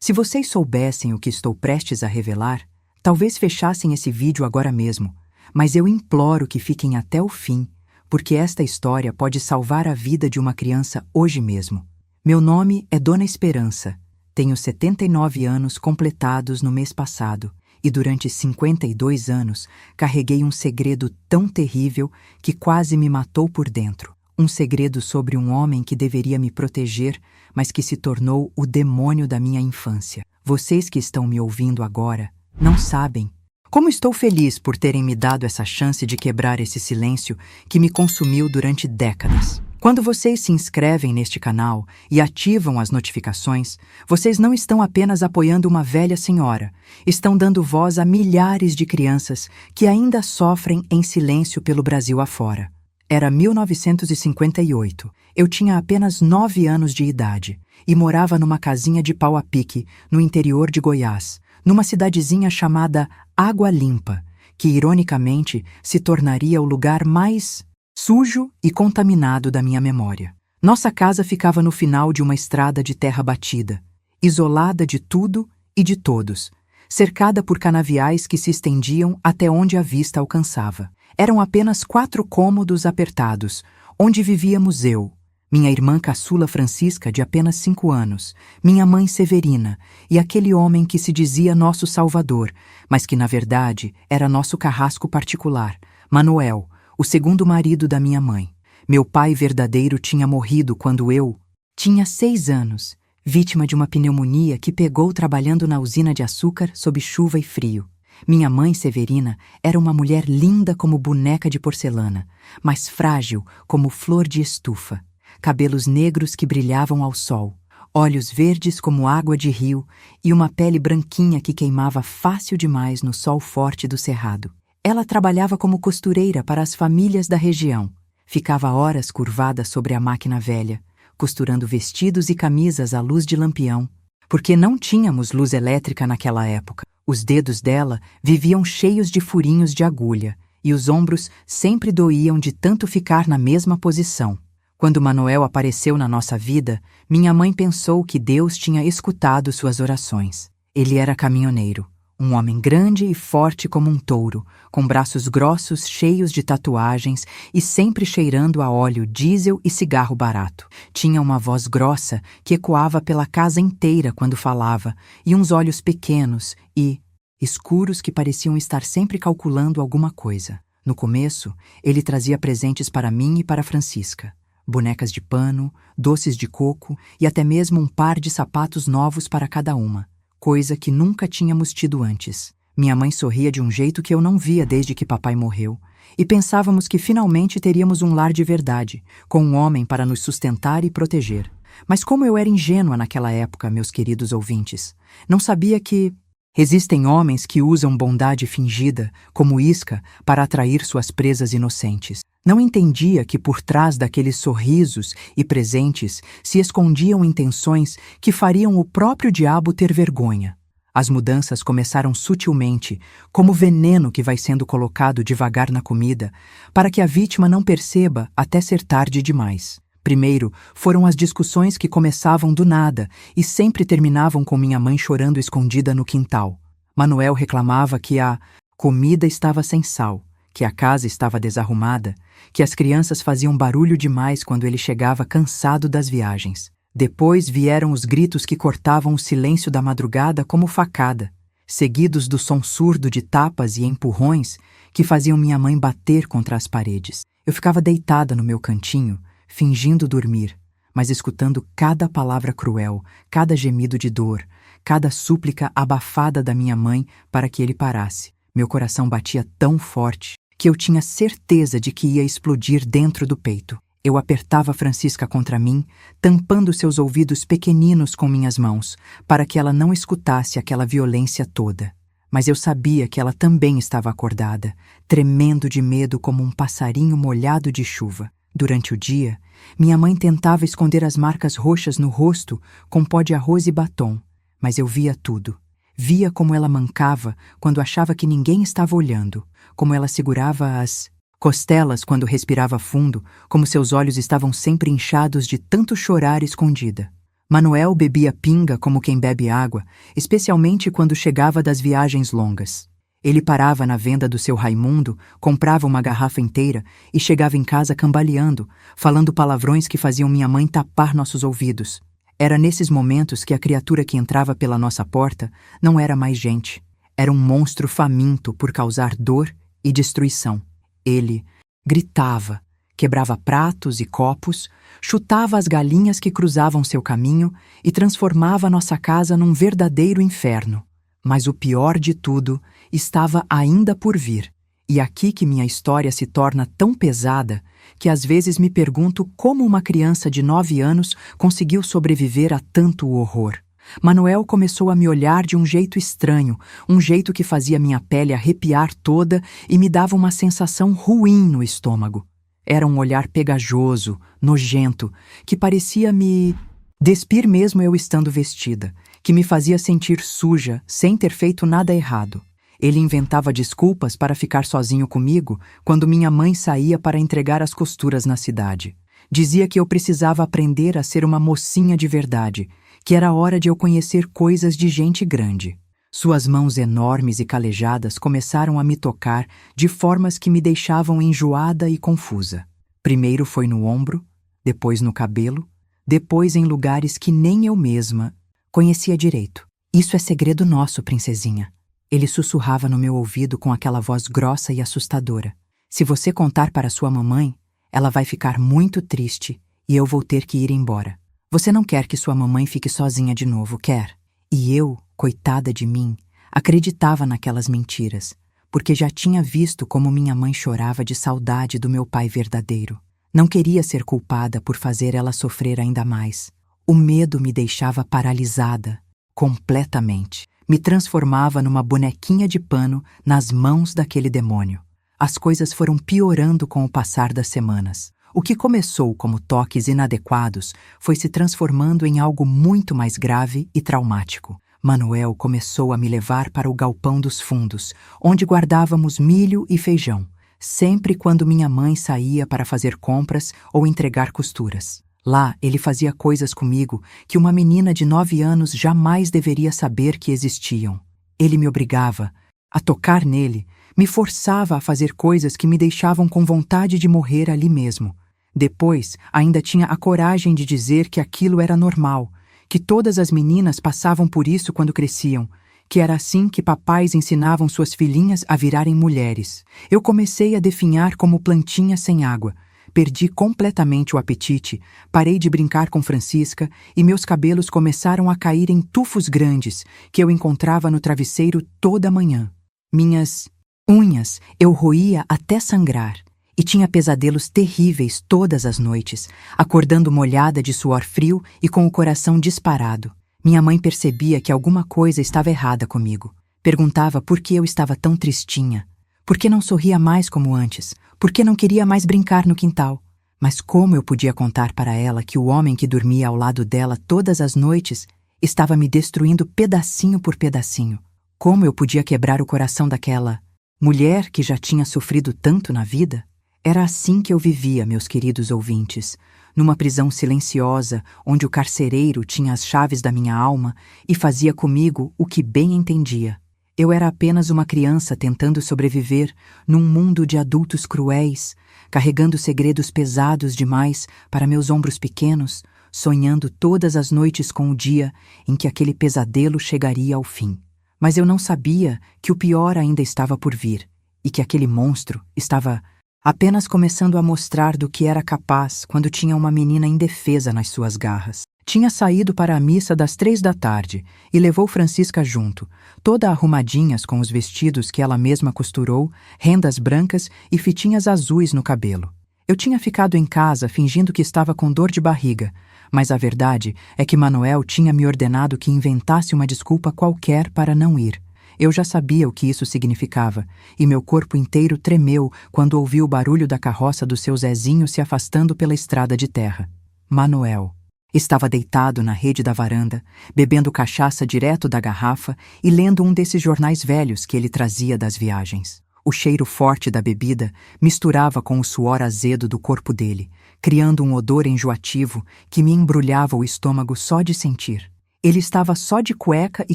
Se vocês soubessem o que estou prestes a revelar, talvez fechassem esse vídeo agora mesmo, mas eu imploro que fiquem até o fim, porque esta história pode salvar a vida de uma criança hoje mesmo. Meu nome é Dona Esperança, tenho 79 anos completados no mês passado, e durante 52 anos carreguei um segredo tão terrível que quase me matou por dentro. Um segredo sobre um homem que deveria me proteger, mas que se tornou o demônio da minha infância. Vocês que estão me ouvindo agora não sabem como estou feliz por terem me dado essa chance de quebrar esse silêncio que me consumiu durante décadas. Quando vocês se inscrevem neste canal e ativam as notificações, vocês não estão apenas apoiando uma velha senhora, estão dando voz a milhares de crianças que ainda sofrem em silêncio pelo Brasil afora. Era 1958. Eu tinha apenas 9 anos de idade e morava numa casinha de pau a pique, no interior de Goiás, numa cidadezinha chamada Água Limpa, que ironicamente se tornaria o lugar mais sujo e contaminado da minha memória. Nossa casa ficava no final de uma estrada de terra batida, isolada de tudo e de todos, cercada por canaviais que se estendiam até onde a vista alcançava. Eram apenas 4 cômodos apertados, onde vivíamos eu, minha irmã caçula Francisca, de apenas 5 anos, minha mãe Severina e aquele homem que se dizia nosso salvador, mas que na verdade era nosso carrasco particular, Manuel, o segundo marido da minha mãe. Meu pai verdadeiro tinha morrido quando eu tinha 6 anos, vítima de uma pneumonia que pegou trabalhando na usina de açúcar sob chuva e frio. Minha mãe Severina era uma mulher linda como boneca de porcelana, mas frágil como flor de estufa. Cabelos negros que brilhavam ao sol, olhos verdes como água de rio e uma pele branquinha que queimava fácil demais no sol forte do cerrado. Ela trabalhava como costureira para as famílias da região. Ficava horas curvada sobre a máquina velha, costurando vestidos e camisas à luz de lampião, porque não tínhamos luz elétrica naquela época. Os dedos dela viviam cheios de furinhos de agulha e os ombros sempre doíam de tanto ficar na mesma posição. Quando Manuel apareceu na nossa vida, minha mãe pensou que Deus tinha escutado suas orações. Ele era caminhoneiro, um homem grande e forte como um touro, com braços grossos cheios de tatuagens e sempre cheirando a óleo diesel e cigarro barato. Tinha uma voz grossa que ecoava pela casa inteira quando falava e uns olhos pequenos e escuros que pareciam estar sempre calculando alguma coisa. No começo, ele trazia presentes para mim e para Francisca. Bonecas de pano, doces de coco e até mesmo um par de sapatos novos para cada uma, coisa que nunca tínhamos tido antes. Minha mãe sorria de um jeito que eu não via desde que papai morreu, e pensávamos que finalmente teríamos um lar de verdade, com um homem para nos sustentar e proteger. Mas como eu era ingênua naquela época, meus queridos ouvintes, não sabia que existem homens que usam bondade fingida, como isca, para atrair suas presas inocentes. Não entendia que por trás daqueles sorrisos e presentes se escondiam intenções que fariam o próprio diabo ter vergonha. As mudanças começaram sutilmente, como veneno que vai sendo colocado devagar na comida, para que a vítima não perceba até ser tarde demais. Primeiro, foram as discussões que começavam do nada e sempre terminavam com minha mãe chorando escondida no quintal. Manuel reclamava que a comida estava sem sal, que a casa estava desarrumada, que as crianças faziam barulho demais quando ele chegava cansado das viagens. Depois vieram os gritos que cortavam o silêncio da madrugada como facada, seguidos do som surdo de tapas e empurrões que faziam minha mãe bater contra as paredes. Eu ficava deitada no meu cantinho, fingindo dormir, mas escutando cada palavra cruel, cada gemido de dor, cada súplica abafada da minha mãe para que ele parasse. Meu coração batia tão forte que eu tinha certeza de que ia explodir dentro do peito. Eu apertava Francisca contra mim, tampando seus ouvidos pequeninos com minhas mãos, para que ela não escutasse aquela violência toda. Mas eu sabia que ela também estava acordada, tremendo de medo como um passarinho molhado de chuva. Durante o dia, minha mãe tentava esconder as marcas roxas no rosto com pó de arroz e batom, mas eu via tudo. Via como ela mancava quando achava que ninguém estava olhando, como ela segurava as costelas quando respirava fundo, como seus olhos estavam sempre inchados de tanto chorar escondida. Manuel bebia pinga como quem bebe água, especialmente quando chegava das viagens longas. Ele parava na venda do seu Raimundo, comprava uma garrafa inteira e chegava em casa cambaleando, falando palavrões que faziam minha mãe tapar nossos ouvidos. Era nesses momentos que a criatura que entrava pela nossa porta não era mais gente. Era um monstro faminto por causar dor e destruição. Ele gritava, quebrava pratos e copos, chutava as galinhas que cruzavam seu caminho e transformava nossa casa num verdadeiro inferno. Mas o pior de tudo estava ainda por vir. E aqui que minha história se torna tão pesada que às vezes me pergunto como uma criança de 9 anos conseguiu sobreviver a tanto horror. Manuel começou a me olhar de um jeito estranho, um jeito que fazia minha pele arrepiar toda e me dava uma sensação ruim no estômago. Era um olhar pegajoso, nojento, que parecia me despir mesmo eu estando vestida, que me fazia sentir suja sem ter feito nada errado. Ele inventava desculpas para ficar sozinho comigo quando minha mãe saía para entregar as costuras na cidade. Dizia que eu precisava aprender a ser uma mocinha de verdade, que era hora de eu conhecer coisas de gente grande. Suas mãos enormes e calejadas começaram a me tocar de formas que me deixavam enjoada e confusa. Primeiro foi no ombro, depois no cabelo, depois em lugares que nem eu mesma conhecia direito. Isso é segredo nosso, princesinha. Ele sussurrava no meu ouvido com aquela voz grossa e assustadora. Se você contar para sua mamãe, ela vai ficar muito triste e eu vou ter que ir embora. Você não quer que sua mamãe fique sozinha de novo, quer? E eu, coitada de mim, acreditava naquelas mentiras, porque já tinha visto como minha mãe chorava de saudade do meu pai verdadeiro. Não queria ser culpada por fazer ela sofrer ainda mais. O medo me deixava paralisada, completamente. Me transformava numa bonequinha de pano nas mãos daquele demônio. As coisas foram piorando com o passar das semanas. O que começou como toques inadequados foi se transformando em algo muito mais grave e traumático. Manuel começou a me levar para o galpão dos fundos, onde guardávamos milho e feijão, sempre quando minha mãe saía para fazer compras ou entregar costuras. Lá, ele fazia coisas comigo que uma menina de 9 anos jamais deveria saber que existiam. Ele me obrigava a tocar nele, me forçava a fazer coisas que me deixavam com vontade de morrer ali mesmo. Depois, ainda tinha a coragem de dizer que aquilo era normal, que todas as meninas passavam por isso quando cresciam, que era assim que papais ensinavam suas filhinhas a virarem mulheres. Eu comecei a definhar como plantinha sem água. Perdi completamente o apetite, parei de brincar com Francisca e meus cabelos começaram a cair em tufos grandes que eu encontrava no travesseiro toda manhã. Minhas unhas eu roía até sangrar e tinha pesadelos terríveis todas as noites, acordando molhada de suor frio e com o coração disparado. Minha mãe percebia que alguma coisa estava errada comigo. Perguntava por que eu estava tão tristinha. Por que não sorria mais como antes? Por que não queria mais brincar no quintal? Mas como eu podia contar para ela que o homem que dormia ao lado dela todas as noites estava me destruindo pedacinho por pedacinho? Como eu podia quebrar o coração daquela mulher que já tinha sofrido tanto na vida? Era assim que eu vivia, meus queridos ouvintes, numa prisão silenciosa onde o carcereiro tinha as chaves da minha alma e fazia comigo o que bem entendia. Eu era apenas uma criança tentando sobreviver num mundo de adultos cruéis, carregando segredos pesados demais para meus ombros pequenos, sonhando todas as noites com o dia em que aquele pesadelo chegaria ao fim. Mas eu não sabia que o pior ainda estava por vir e que aquele monstro estava apenas começando a mostrar do que era capaz quando tinha uma menina indefesa nas suas garras. Tinha saído para a missa das 3 da tarde e levou Francisca junto, toda arrumadinhas com os vestidos que ela mesma costurou, rendas brancas e fitinhas azuis no cabelo. Eu tinha ficado em casa fingindo que estava com dor de barriga, mas a verdade é que Manuel tinha me ordenado que inventasse uma desculpa qualquer para não ir. Eu já sabia o que isso significava, e meu corpo inteiro tremeu quando ouvi o barulho da carroça do seu Zezinho se afastando pela estrada de terra. Manuel estava deitado na rede da varanda, bebendo cachaça direto da garrafa e lendo um desses jornais velhos que ele trazia das viagens. O cheiro forte da bebida misturava com o suor azedo do corpo dele, criando um odor enjoativo que me embrulhava o estômago só de sentir. Ele estava só de cueca e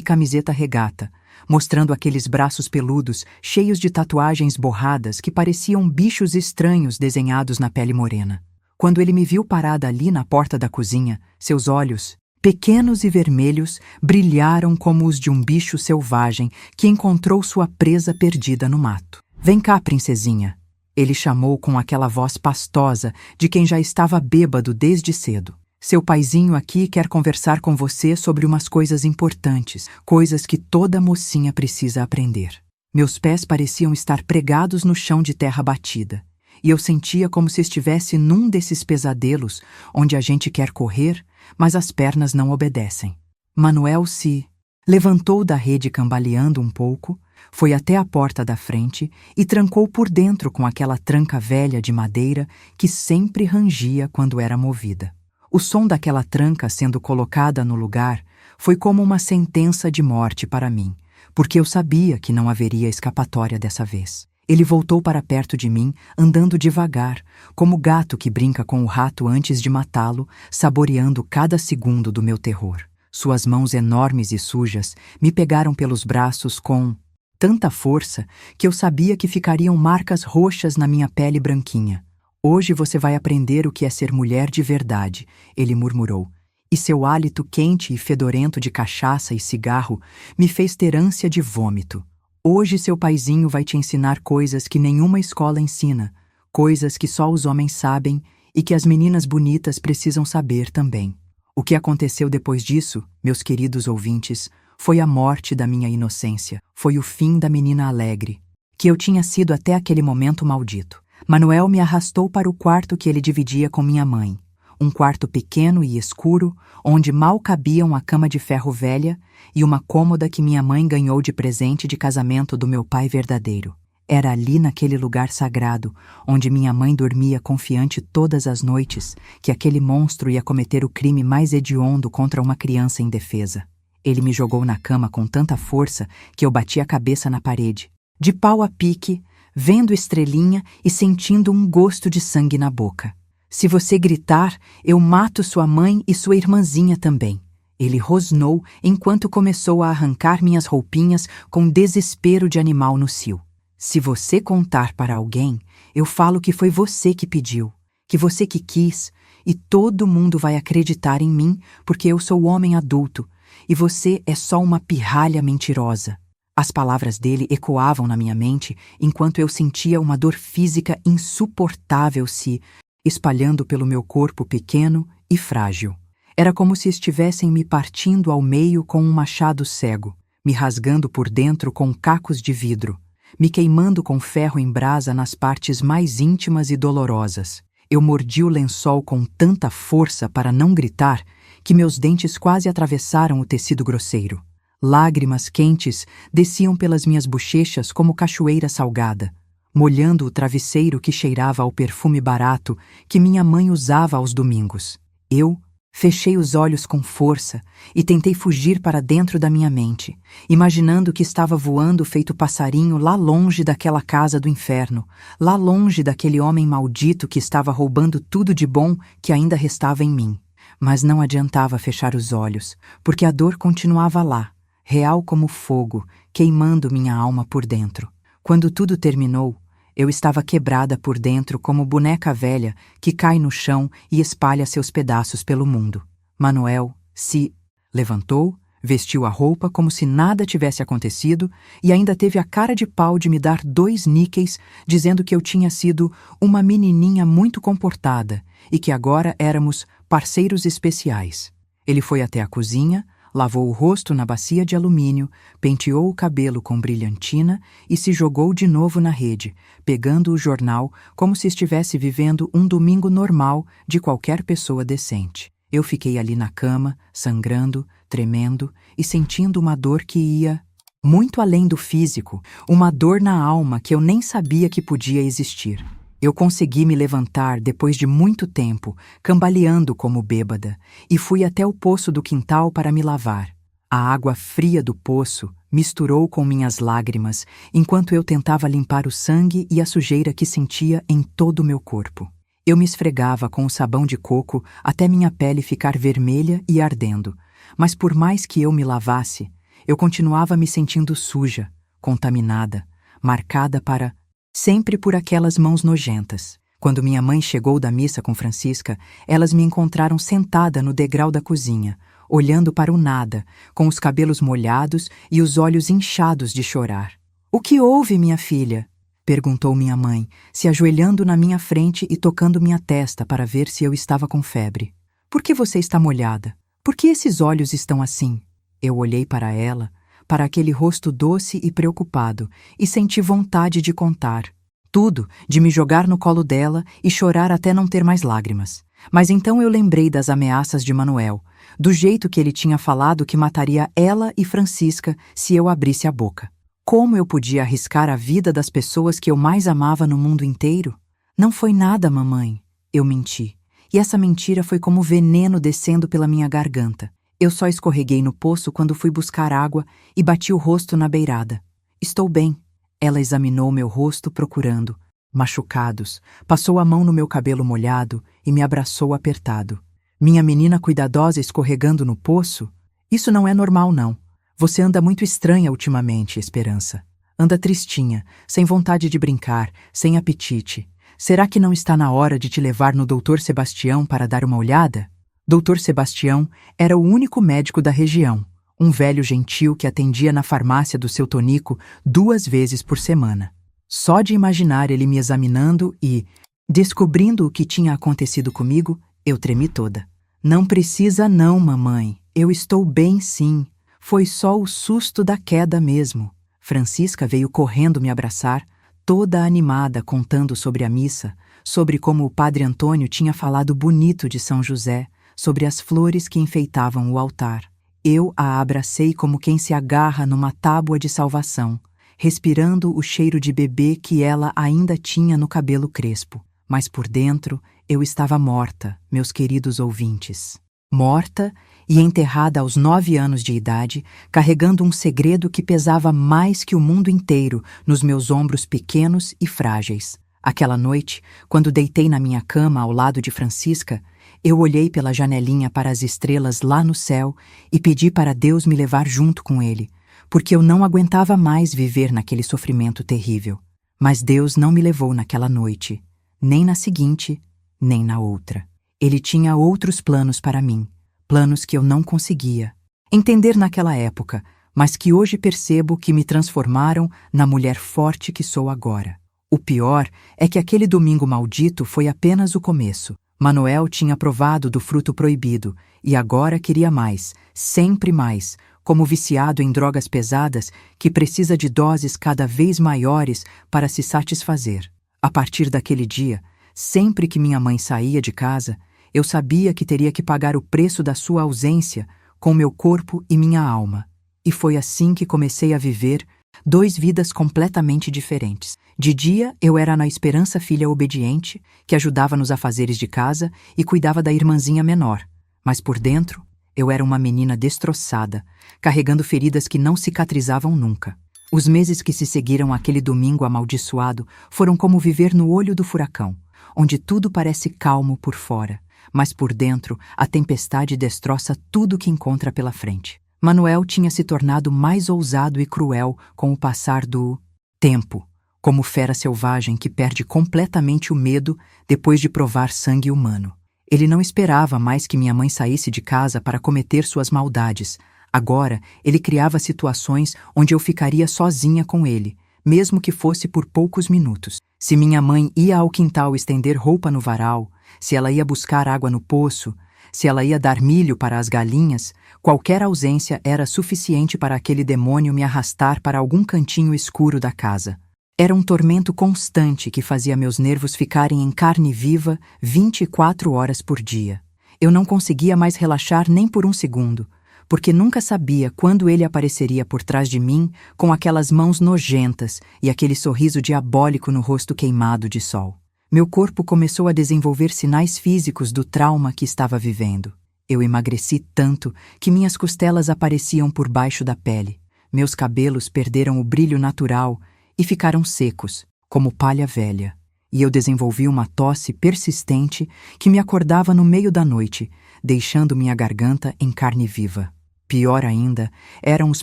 camiseta regata, mostrando aqueles braços peludos, cheios de tatuagens borradas que pareciam bichos estranhos desenhados na pele morena. Quando ele me viu parada ali na porta da cozinha, seus olhos, pequenos e vermelhos, brilharam como os de um bicho selvagem que encontrou sua presa perdida no mato. "Vem cá, princesinha", ele chamou com aquela voz pastosa de quem já estava bêbado desde cedo. "Seu paizinho aqui quer conversar com você sobre umas coisas importantes, coisas que toda mocinha precisa aprender." Meus pés pareciam estar pregados no chão de terra batida, e eu sentia como se estivesse num desses pesadelos onde a gente quer correr, mas as pernas não obedecem. Manuel se levantou da rede cambaleando um pouco, foi até a porta da frente e trancou por dentro com aquela tranca velha de madeira que sempre rangia quando era movida. O som daquela tranca sendo colocada no lugar foi como uma sentença de morte para mim, porque eu sabia que não haveria escapatória dessa vez. Ele voltou para perto de mim, andando devagar, como o gato que brinca com o rato antes de matá-lo, saboreando cada segundo do meu terror. Suas mãos enormes e sujas me pegaram pelos braços com tanta força que eu sabia que ficariam marcas roxas na minha pele branquinha. "Hoje você vai aprender o que é ser mulher de verdade", ele murmurou, e seu hálito quente e fedorento de cachaça e cigarro me fez ter ânsia de vômito. "Hoje seu paizinho vai te ensinar coisas que nenhuma escola ensina, coisas que só os homens sabem e que as meninas bonitas precisam saber também." O que aconteceu depois disso, meus queridos ouvintes, foi a morte da minha inocência, foi o fim da menina alegre, que eu tinha sido até aquele momento maldito. Manuel me arrastou para o quarto que ele dividia com minha mãe, um quarto pequeno e escuro, onde mal cabiam a cama de ferro velha e uma cômoda que minha mãe ganhou de presente de casamento do meu pai verdadeiro. Era ali naquele lugar sagrado, onde minha mãe dormia confiante todas as noites, que aquele monstro ia cometer o crime mais hediondo contra uma criança indefesa. Ele me jogou na cama com tanta força que eu bati a cabeça na parede, de pau a pique, vendo estrelinha e sentindo um gosto de sangue na boca. "Se você gritar, eu mato sua mãe e sua irmãzinha também." Ele rosnou enquanto começou a arrancar minhas roupinhas com desespero de animal no cio. "Se você contar para alguém, eu falo que foi você que pediu, que você que quis, e todo mundo vai acreditar em mim porque eu sou homem adulto, e você é só uma pirralha mentirosa." As palavras dele ecoavam na minha mente enquanto eu sentia uma dor física insuportável se espalhando pelo meu corpo pequeno e frágil. Era como se estivessem me partindo ao meio com um machado cego, me rasgando por dentro com cacos de vidro, me queimando com ferro em brasa nas partes mais íntimas e dolorosas. Eu mordi o lençol com tanta força para não gritar que meus dentes quase atravessaram o tecido grosseiro. Lágrimas quentes desciam pelas minhas bochechas como cachoeira salgada, molhando o travesseiro que cheirava ao perfume barato que minha mãe usava aos domingos. Eu fechei os olhos com força e tentei fugir para dentro da minha mente, imaginando que estava voando feito passarinho lá longe daquela casa do inferno, lá longe daquele homem maldito que estava roubando tudo de bom que ainda restava em mim. Mas não adiantava fechar os olhos, porque a dor continuava lá, real como fogo, queimando minha alma por dentro. Quando tudo terminou, eu estava quebrada por dentro como boneca velha que cai no chão e espalha seus pedaços pelo mundo. Manuel se levantou, vestiu a roupa como se nada tivesse acontecido e ainda teve a cara de pau de me dar 2 níqueis, dizendo que eu tinha sido uma menininha muito comportada e que agora éramos parceiros especiais. Ele foi até a cozinha, lavou o rosto na bacia de alumínio, penteou o cabelo com brilhantina e se jogou de novo na rede, pegando o jornal como se estivesse vivendo um domingo normal de qualquer pessoa decente. Eu fiquei ali na cama, sangrando, tremendo e sentindo uma dor que ia muito além do físico, uma dor na alma que eu nem sabia que podia existir. Eu consegui me levantar depois de muito tempo, cambaleando como bêbada, e fui até o poço do quintal para me lavar. A água fria do poço misturou com minhas lágrimas, enquanto eu tentava limpar o sangue e a sujeira que sentia em todo o meu corpo. Eu me esfregava com o sabão de coco até minha pele ficar vermelha e ardendo, mas por mais que eu me lavasse, eu continuava me sentindo suja, contaminada, marcada para sempre por aquelas mãos nojentas. Quando minha mãe chegou da missa com Francisca, elas me encontraram sentada no degrau da cozinha, olhando para o nada, com os cabelos molhados e os olhos inchados de chorar. "O que houve, minha filha?" perguntou minha mãe, se ajoelhando na minha frente e tocando minha testa para ver se eu estava com febre. "Por que você está molhada? Por que esses olhos estão assim?" Eu olhei para ela, para aquele rosto doce e preocupado, e senti vontade de contar. Tudo, de me jogar no colo dela e chorar até não ter mais lágrimas. Mas então eu lembrei das ameaças de Manuel, do jeito que ele tinha falado que mataria ela e Francisca se eu abrisse a boca. Como eu podia arriscar a vida das pessoas que eu mais amava no mundo inteiro? "Não foi nada, mamãe." Eu menti. E essa mentira foi como veneno descendo pela minha garganta. Eu só escorreguei no poço quando fui buscar água e bati o rosto na beirada. "Estou bem." Ela examinou meu rosto procurando machucados, passou a mão no meu cabelo molhado e me abraçou apertado. "Minha menina cuidadosa escorregando no poço? Isso não é normal, não. Você anda muito estranha ultimamente, Esperança. Anda tristinha, sem vontade de brincar, sem apetite. Será que não está na hora de te levar no Dr. Sebastião para dar uma olhada?" Dr. Sebastião era o único médico da região, um velho gentil que atendia na farmácia do seu Tonico 2 vezes por semana. Só de imaginar ele me examinando e, descobrindo o que tinha acontecido comigo, eu tremi toda. "Não precisa não, mamãe. Eu estou bem sim. Foi só o susto da queda mesmo." Francisca veio correndo me abraçar, toda animada, contando sobre a missa, sobre como o padre Antônio tinha falado bonito de São José, sobre as flores que enfeitavam o altar. Eu a abracei como quem se agarra numa tábua de salvação, respirando o cheiro de bebê que ela ainda tinha no cabelo crespo. Mas por dentro eu estava morta, meus queridos ouvintes. Morta e enterrada aos 9 anos de idade, carregando um segredo que pesava mais que o mundo inteiro nos meus ombros pequenos e frágeis. Aquela noite, quando deitei na minha cama ao lado de Francisca, eu olhei pela janelinha para as estrelas lá no céu e pedi para Deus me levar junto com ele, porque eu não aguentava mais viver naquele sofrimento terrível. Mas Deus não me levou naquela noite, nem na seguinte, nem na outra. Ele tinha outros planos para mim, planos que eu não conseguia entender naquela época, mas que hoje percebo que me transformaram na mulher forte que sou agora. O pior é que aquele domingo maldito foi apenas o começo. Manuel tinha provado do fruto proibido e agora queria mais, sempre mais, como viciado em drogas pesadas que precisa de doses cada vez maiores para se satisfazer. A partir daquele dia, sempre que minha mãe saía de casa, eu sabia que teria que pagar o preço da sua ausência com meu corpo e minha alma. E foi assim que comecei a viver 2 vidas completamente diferentes. De dia, eu era a Ana Esperança, filha obediente, que ajudava nos afazeres de casa e cuidava da irmãzinha menor. Mas por dentro, eu era uma menina destroçada, carregando feridas que não cicatrizavam nunca. Os meses que se seguiram àquele domingo amaldiçoado foram como viver no olho do furacão, onde tudo parece calmo por fora, mas por dentro a tempestade destroça tudo que encontra pela frente. Manuel tinha se tornado mais ousado e cruel com o passar do tempo, como fera selvagem que perde completamente o medo depois de provar sangue humano. Ele não esperava mais que minha mãe saísse de casa para cometer suas maldades. Agora, ele criava situações onde eu ficaria sozinha com ele, mesmo que fosse por poucos minutos. Se minha mãe ia ao quintal estender roupa no varal, se ela ia buscar água no poço, se ela ia dar milho para as galinhas, qualquer ausência era suficiente para aquele demônio me arrastar para algum cantinho escuro da casa. Era um tormento constante que fazia meus nervos ficarem em carne viva 24 horas por dia. Eu não conseguia mais relaxar nem por um segundo, porque nunca sabia quando ele apareceria por trás de mim com aquelas mãos nojentas e aquele sorriso diabólico no rosto queimado de sol. Meu corpo começou a desenvolver sinais físicos do trauma que estava vivendo. Eu emagreci tanto que minhas costelas apareciam por baixo da pele. Meus cabelos perderam o brilho natural e ficaram secos, como palha velha. e eu desenvolvi uma tosse persistente que me acordava no meio da noite, deixando minha garganta em carne viva. Pior ainda, eram os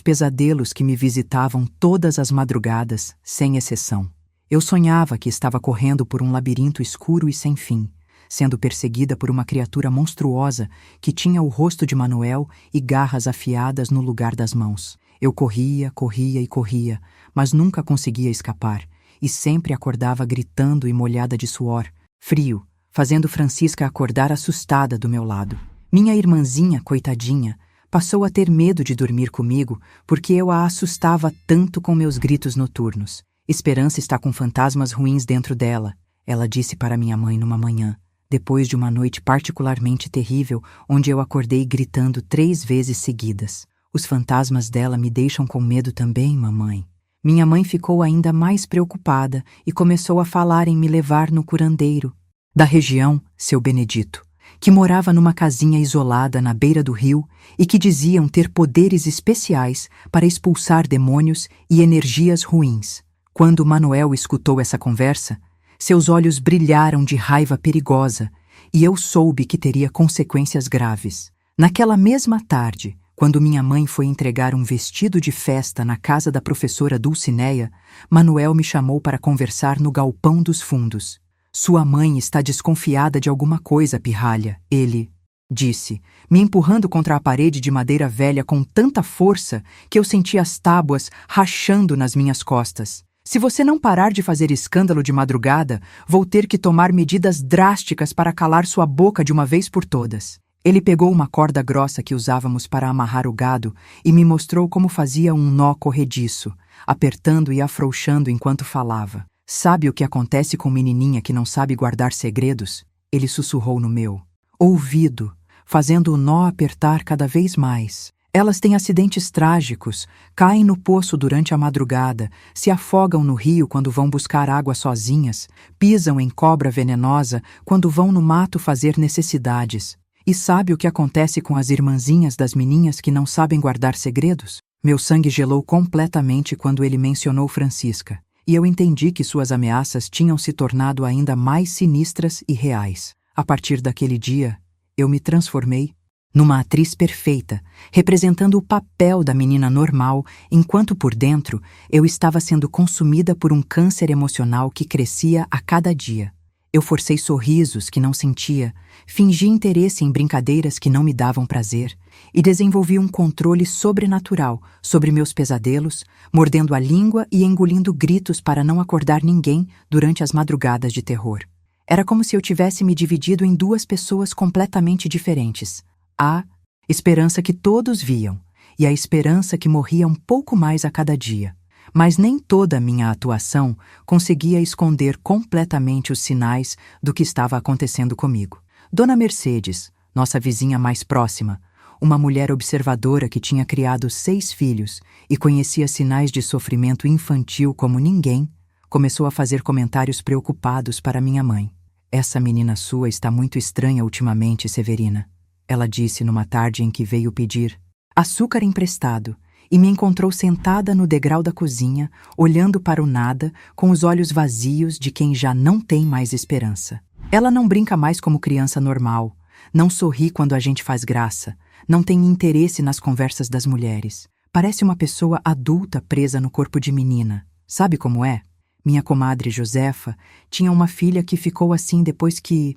pesadelos que me visitavam todas as madrugadas, sem exceção. Eu sonhava que estava correndo por um labirinto escuro e sem fim, sendo perseguida por uma criatura monstruosa que tinha o rosto de Manuel e garras afiadas no lugar das mãos. Eu corria, corria e corria, mas nunca conseguia escapar, e sempre acordava gritando e molhada de suor, frio, fazendo Francisca acordar assustada do meu lado. Minha irmãzinha, coitadinha, passou a ter medo de dormir comigo porque eu a assustava tanto com meus gritos noturnos. Esperança está com fantasmas ruins dentro dela, ela disse para minha mãe numa manhã, depois de uma noite particularmente terrível onde eu acordei gritando 3 vezes seguidas. Os fantasmas dela me deixam com medo também, mamãe. Minha mãe ficou ainda mais preocupada e começou a falar em me levar no curandeiro da região, seu Benedito, que morava numa casinha isolada na beira do rio e que diziam ter poderes especiais para expulsar demônios e energias ruins. Quando Manuel escutou essa conversa, seus olhos brilharam de raiva perigosa e eu soube que teria consequências graves. Naquela mesma tarde, quando minha mãe foi entregar um vestido de festa na casa da professora Dulcineia, Manuel me chamou para conversar no galpão dos fundos. Sua mãe está desconfiada de alguma coisa, pirralha, ele disse, me empurrando contra a parede de madeira velha com tanta força que eu senti as tábuas rachando nas minhas costas. Se você não parar de fazer escândalo de madrugada, vou ter que tomar medidas drásticas para calar sua boca de uma vez por todas. Ele pegou uma corda grossa que usávamos para amarrar o gado e me mostrou como fazia um nó corrediço, apertando e afrouxando enquanto falava. Sabe o que acontece com menininha que não sabe guardar segredos? Ele sussurrou no meu ouvido, fazendo o nó apertar cada vez mais. Elas têm acidentes trágicos, caem no poço durante a madrugada, se afogam no rio quando vão buscar água sozinhas, pisam em cobra venenosa quando vão no mato fazer necessidades. E sabe o que acontece com as irmãzinhas das meninas que não sabem guardar segredos? Meu sangue gelou completamente quando ele mencionou Francisca, e eu entendi que suas ameaças tinham se tornado ainda mais sinistras e reais. A partir daquele dia, eu me transformei numa atriz perfeita, representando o papel da menina normal, enquanto por dentro eu estava sendo consumida por um câncer emocional que crescia a cada dia. Eu forcei sorrisos que não sentia, fingi interesse em brincadeiras que não me davam prazer e desenvolvi um controle sobrenatural sobre meus pesadelos, mordendo a língua e engolindo gritos para não acordar ninguém durante as madrugadas de terror. Era como se eu tivesse me dividido em 2 pessoas completamente diferentes. A esperança que todos viam e a esperança que morria um pouco mais a cada dia. Mas nem toda a minha atuação conseguia esconder completamente os sinais do que estava acontecendo comigo. Dona Mercedes, nossa vizinha mais próxima, uma mulher observadora que tinha criado 6 filhos e conhecia sinais de sofrimento infantil como ninguém, começou a fazer comentários preocupados para minha mãe. Essa menina sua está muito estranha ultimamente, Severina. Ela disse numa tarde em que veio pedir açúcar emprestado e me encontrou sentada no degrau da cozinha, olhando para o nada, com os olhos vazios de quem já não tem mais esperança. Ela não brinca mais como criança normal, não sorri quando a gente faz graça, não tem interesse nas conversas das mulheres. Parece uma pessoa adulta presa no corpo de menina. Sabe como é? Minha comadre Josefa tinha uma filha que ficou assim depois que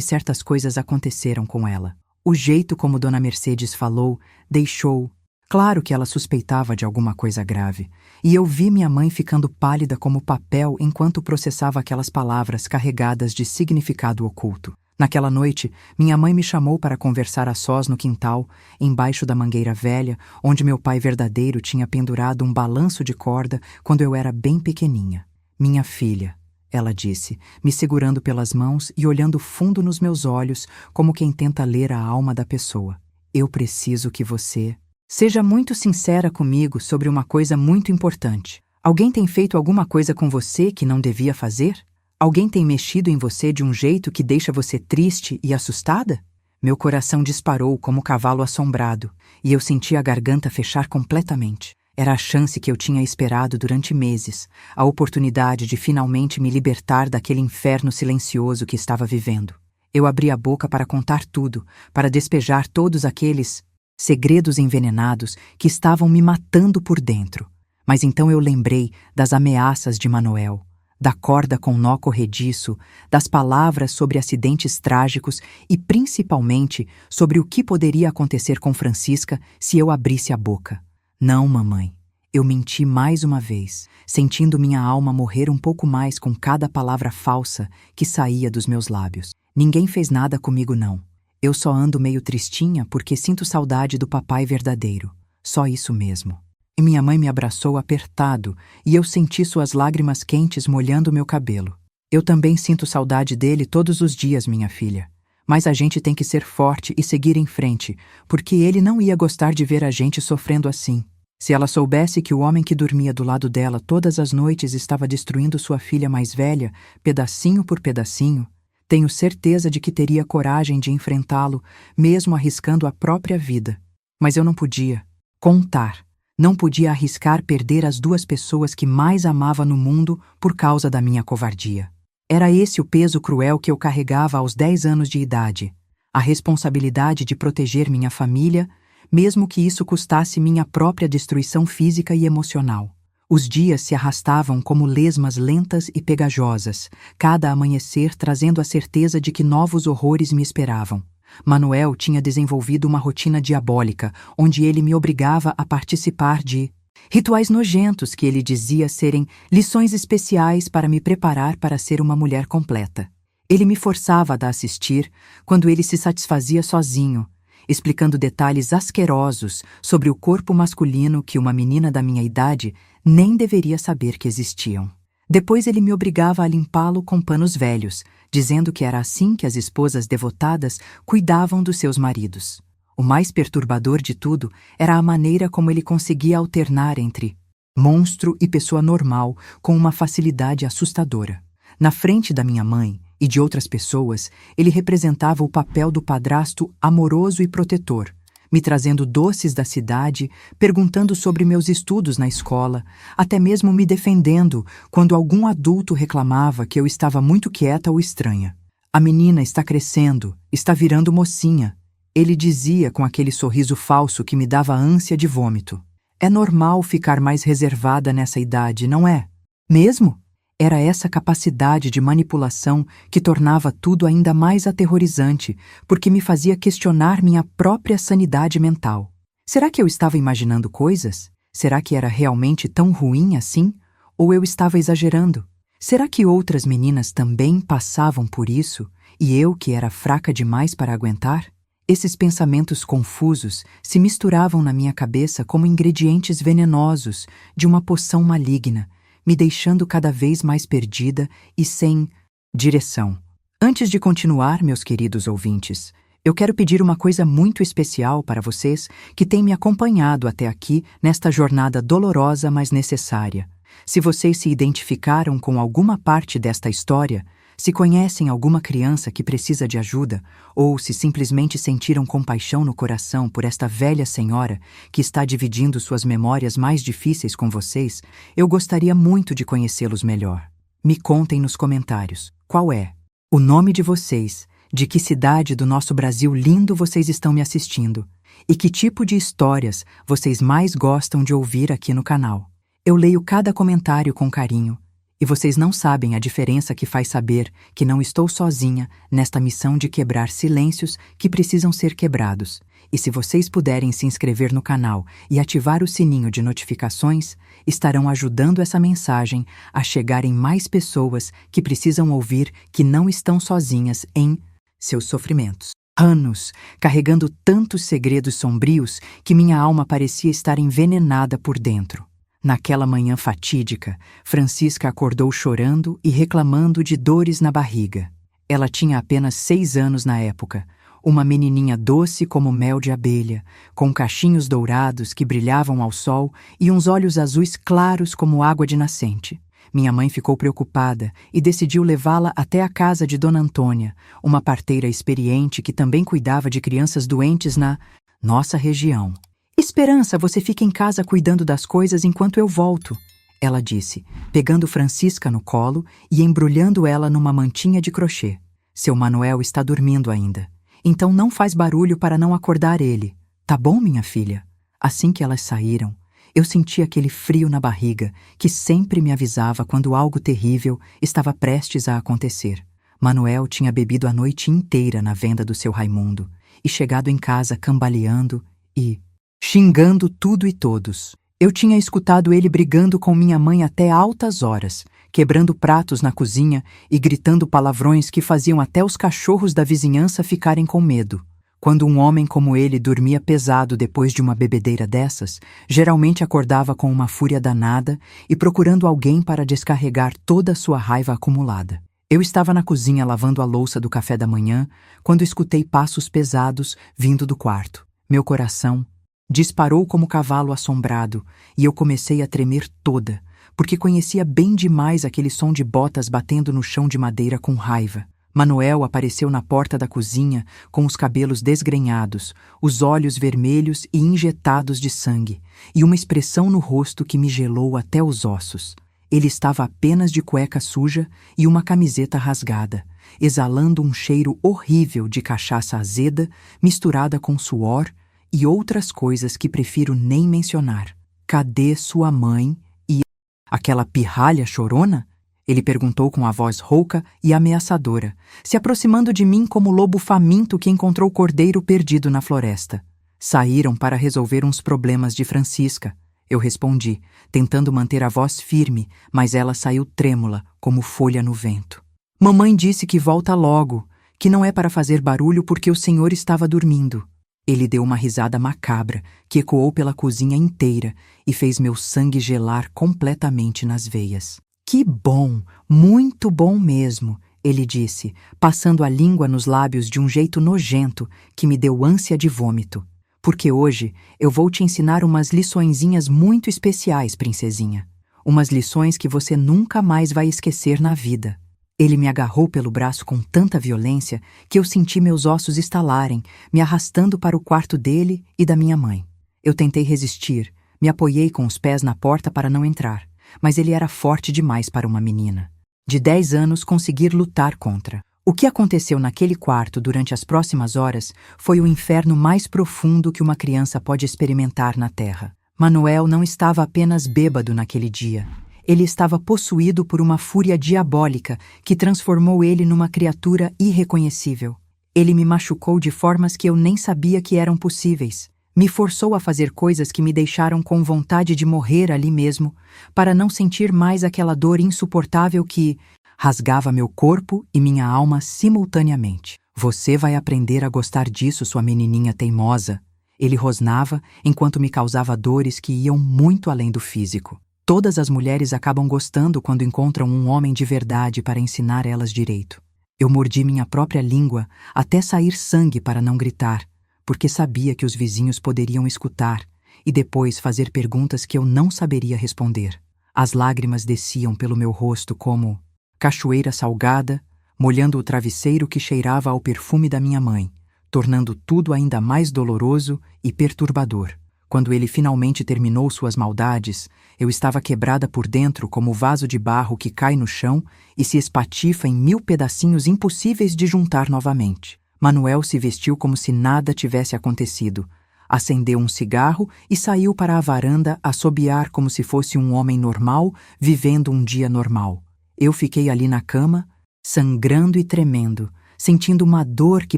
certas coisas aconteceram com ela. O jeito como Dona Mercedes falou deixou claro que ela suspeitava de alguma coisa grave, e eu vi minha mãe ficando pálida como papel enquanto processava aquelas palavras carregadas de significado oculto. Naquela noite, minha mãe me chamou para conversar a sós no quintal, embaixo da mangueira velha, onde meu pai verdadeiro tinha pendurado um balanço de corda quando eu era bem pequeninha. Minha filha, ela disse, me segurando pelas mãos e olhando fundo nos meus olhos como quem tenta ler a alma da pessoa. Eu preciso que você seja muito sincera comigo sobre uma coisa muito importante. Alguém tem feito alguma coisa com você que não devia fazer? Alguém tem mexido em você de um jeito que deixa você triste e assustada? Meu coração disparou como um cavalo assombrado e eu senti a garganta fechar completamente. Era a chance que eu tinha esperado durante meses, a oportunidade de finalmente me libertar daquele inferno silencioso que estava vivendo. Eu abri a boca para contar tudo, para despejar todos aqueles segredos envenenados que estavam me matando por dentro. Mas então eu lembrei das ameaças de Manuel, da corda com nó corrediço, das palavras sobre acidentes trágicos e principalmente sobre o que poderia acontecer com Francisca se eu abrisse a boca. Não, mamãe. Eu menti mais uma vez, sentindo minha alma morrer um pouco mais com cada palavra falsa que saía dos meus lábios. Ninguém fez nada comigo, não. Eu só ando meio tristinha porque sinto saudade do papai verdadeiro. Só isso mesmo. E minha mãe me abraçou apertado e eu senti suas lágrimas quentes molhando meu cabelo. Eu também sinto saudade dele todos os dias, minha filha. Mas a gente tem que ser forte e seguir em frente, porque ele não ia gostar de ver a gente sofrendo assim. Se ela soubesse que o homem que dormia do lado dela todas as noites estava destruindo sua filha mais velha, pedacinho por pedacinho, tenho certeza de que teria coragem de enfrentá-lo, mesmo arriscando a própria vida. Mas eu não podia contar. Não podia arriscar perder as duas pessoas que mais amava no mundo por causa da minha covardia. Era esse o peso cruel que eu carregava aos 10 anos de idade. A responsabilidade de proteger minha família, mesmo que isso custasse minha própria destruição física e emocional. Os dias se arrastavam como lesmas lentas e pegajosas, cada amanhecer trazendo a certeza de que novos horrores me esperavam. Manuel tinha desenvolvido uma rotina diabólica, onde ele me obrigava a participar de rituais nojentos que ele dizia serem lições especiais para me preparar para ser uma mulher completa. Ele me forçava a assistir quando ele se satisfazia sozinho, explicando detalhes asquerosos sobre o corpo masculino que uma menina da minha idade nem deveria saber que existiam. Depois ele me obrigava a limpá-lo com panos velhos, dizendo que era assim que as esposas devotadas cuidavam dos seus maridos. O mais perturbador de tudo era a maneira como ele conseguia alternar entre monstro e pessoa normal com uma facilidade assustadora. Na frente da minha mãe e de outras pessoas, ele representava o papel do padrasto amoroso e protetor, me trazendo doces da cidade, perguntando sobre meus estudos na escola, até mesmo me defendendo quando algum adulto reclamava que eu estava muito quieta ou estranha. A menina está crescendo, está virando mocinha, ele dizia com aquele sorriso falso que me dava ânsia de vômito. É normal ficar mais reservada nessa idade, não é? Mesmo? Era essa capacidade de manipulação que tornava tudo ainda mais aterrorizante, porque me fazia questionar minha própria sanidade mental. Será que eu estava imaginando coisas? Será que era realmente tão ruim assim? Ou eu estava exagerando? Será que outras meninas também passavam por isso, e eu que era fraca demais para aguentar? Esses pensamentos confusos se misturavam na minha cabeça como ingredientes venenosos de uma poção maligna, me deixando cada vez mais perdida e sem direção. Antes de continuar, meus queridos ouvintes, eu quero pedir uma coisa muito especial para vocês que têm me acompanhado até aqui nesta jornada dolorosa, mas necessária. Se vocês se identificaram com alguma parte desta história, se conhecem alguma criança que precisa de ajuda, ou se simplesmente sentiram compaixão no coração por esta velha senhora que está dividindo suas memórias mais difíceis com vocês, eu gostaria muito de conhecê-los melhor. Me contem nos comentários qual é o nome de vocês, de que cidade do nosso Brasil lindo vocês estão me assistindo, e que tipo de histórias vocês mais gostam de ouvir aqui no canal. Eu leio cada comentário com carinho, e vocês não sabem a diferença que faz saber que não estou sozinha nesta missão de quebrar silêncios que precisam ser quebrados. E se vocês puderem se inscrever no canal e ativar o sininho de notificações, estarão ajudando essa mensagem a chegar em mais pessoas que precisam ouvir que não estão sozinhas em seus sofrimentos. Anos carregando tantos segredos sombrios que minha alma parecia estar envenenada por dentro. Naquela manhã fatídica, Francisca acordou chorando e reclamando de dores na barriga. Ela tinha apenas 6 anos na época, uma menininha doce como mel de abelha, com cachinhos dourados que brilhavam ao sol e uns olhos azuis claros como água de nascente. Minha mãe ficou preocupada e decidiu levá-la até a casa de Dona Antônia, uma parteira experiente que também cuidava de crianças doentes na nossa região. Esperança, você fica em casa cuidando das coisas enquanto eu volto, ela disse, pegando Francisca no colo e embrulhando ela numa mantinha de crochê. Seu Manuel está dormindo ainda. Então não faz barulho para não acordar ele. Tá bom, minha filha? Assim que elas saíram, eu senti aquele frio na barriga que sempre me avisava quando algo terrível estava prestes a acontecer. Manuel tinha bebido a noite inteira na venda do seu Raimundo e chegado em casa cambaleando e xingando tudo e todos. Eu tinha escutado ele brigando com minha mãe até altas horas, quebrando pratos na cozinha e gritando palavrões que faziam até os cachorros da vizinhança ficarem com medo. Quando um homem como ele dormia pesado depois de uma bebedeira dessas, geralmente acordava com uma fúria danada e procurando alguém para descarregar toda a sua raiva acumulada. Eu estava na cozinha lavando a louça do café da manhã quando escutei passos pesados vindo do quarto. Meu coração disparou como cavalo assombrado e eu comecei a tremer toda, porque conhecia bem demais aquele som de botas batendo no chão de madeira com raiva. Manuel apareceu na porta da cozinha com os cabelos desgrenhados, os olhos vermelhos e injetados de sangue, e uma expressão no rosto que me gelou até os ossos. Ele estava apenas de cueca suja e uma camiseta rasgada, exalando um cheiro horrível de cachaça azeda misturada com suor e outras coisas que prefiro nem mencionar. Cadê sua mãe e aquela pirralha chorona? Ele perguntou com a voz rouca e ameaçadora, se aproximando de mim como lobo faminto que encontrou o cordeiro perdido na floresta. Saíram para resolver uns problemas de Francisca. Eu respondi, tentando manter a voz firme, mas ela saiu trêmula, como folha no vento. Mamãe disse que volta logo, que não é para fazer barulho porque o senhor estava dormindo. Ele deu uma risada macabra, que ecoou pela cozinha inteira e fez meu sangue gelar completamente nas veias. Que bom, muito bom mesmo, ele disse, passando a língua nos lábios de um jeito nojento que me deu ânsia de vômito. Porque hoje eu vou te ensinar umas liçõezinhas muito especiais, princesinha. Umas lições que você nunca mais vai esquecer na vida. Ele me agarrou pelo braço com tanta violência que eu senti meus ossos estalarem, me arrastando para o quarto dele e da minha mãe. Eu tentei resistir, me apoiei com os pés na porta para não entrar, mas ele era forte demais para uma menina. De 10 anos conseguir lutar contra. O que aconteceu naquele quarto durante as próximas horas foi o inferno mais profundo que uma criança pode experimentar na Terra. Manuel não estava apenas bêbado naquele dia. Ele estava possuído por uma fúria diabólica que transformou ele numa criatura irreconhecível. Ele me machucou de formas que eu nem sabia que eram possíveis. Me forçou a fazer coisas que me deixaram com vontade de morrer ali mesmo, para não sentir mais aquela dor insuportável que rasgava meu corpo e minha alma simultaneamente. Você vai aprender a gostar disso, sua menininha teimosa. Ele rosnava enquanto me causava dores que iam muito além do físico. Todas as mulheres acabam gostando quando encontram um homem de verdade para ensinar elas direito. Eu mordi minha própria língua até sair sangue para não gritar, porque sabia que os vizinhos poderiam escutar e depois fazer perguntas que eu não saberia responder. As lágrimas desciam pelo meu rosto como cachoeira salgada, molhando o travesseiro que cheirava ao perfume da minha mãe, tornando tudo ainda mais doloroso e perturbador. Quando ele finalmente terminou suas maldades, eu estava quebrada por dentro como o vaso de barro que cai no chão e se espatifa em 1000 pedacinhos impossíveis de juntar novamente. Manuel se vestiu como se nada tivesse acontecido, acendeu um cigarro e saiu para a varanda assobiar como se fosse um homem normal vivendo um dia normal. Eu fiquei ali na cama, sangrando e tremendo, sentindo uma dor que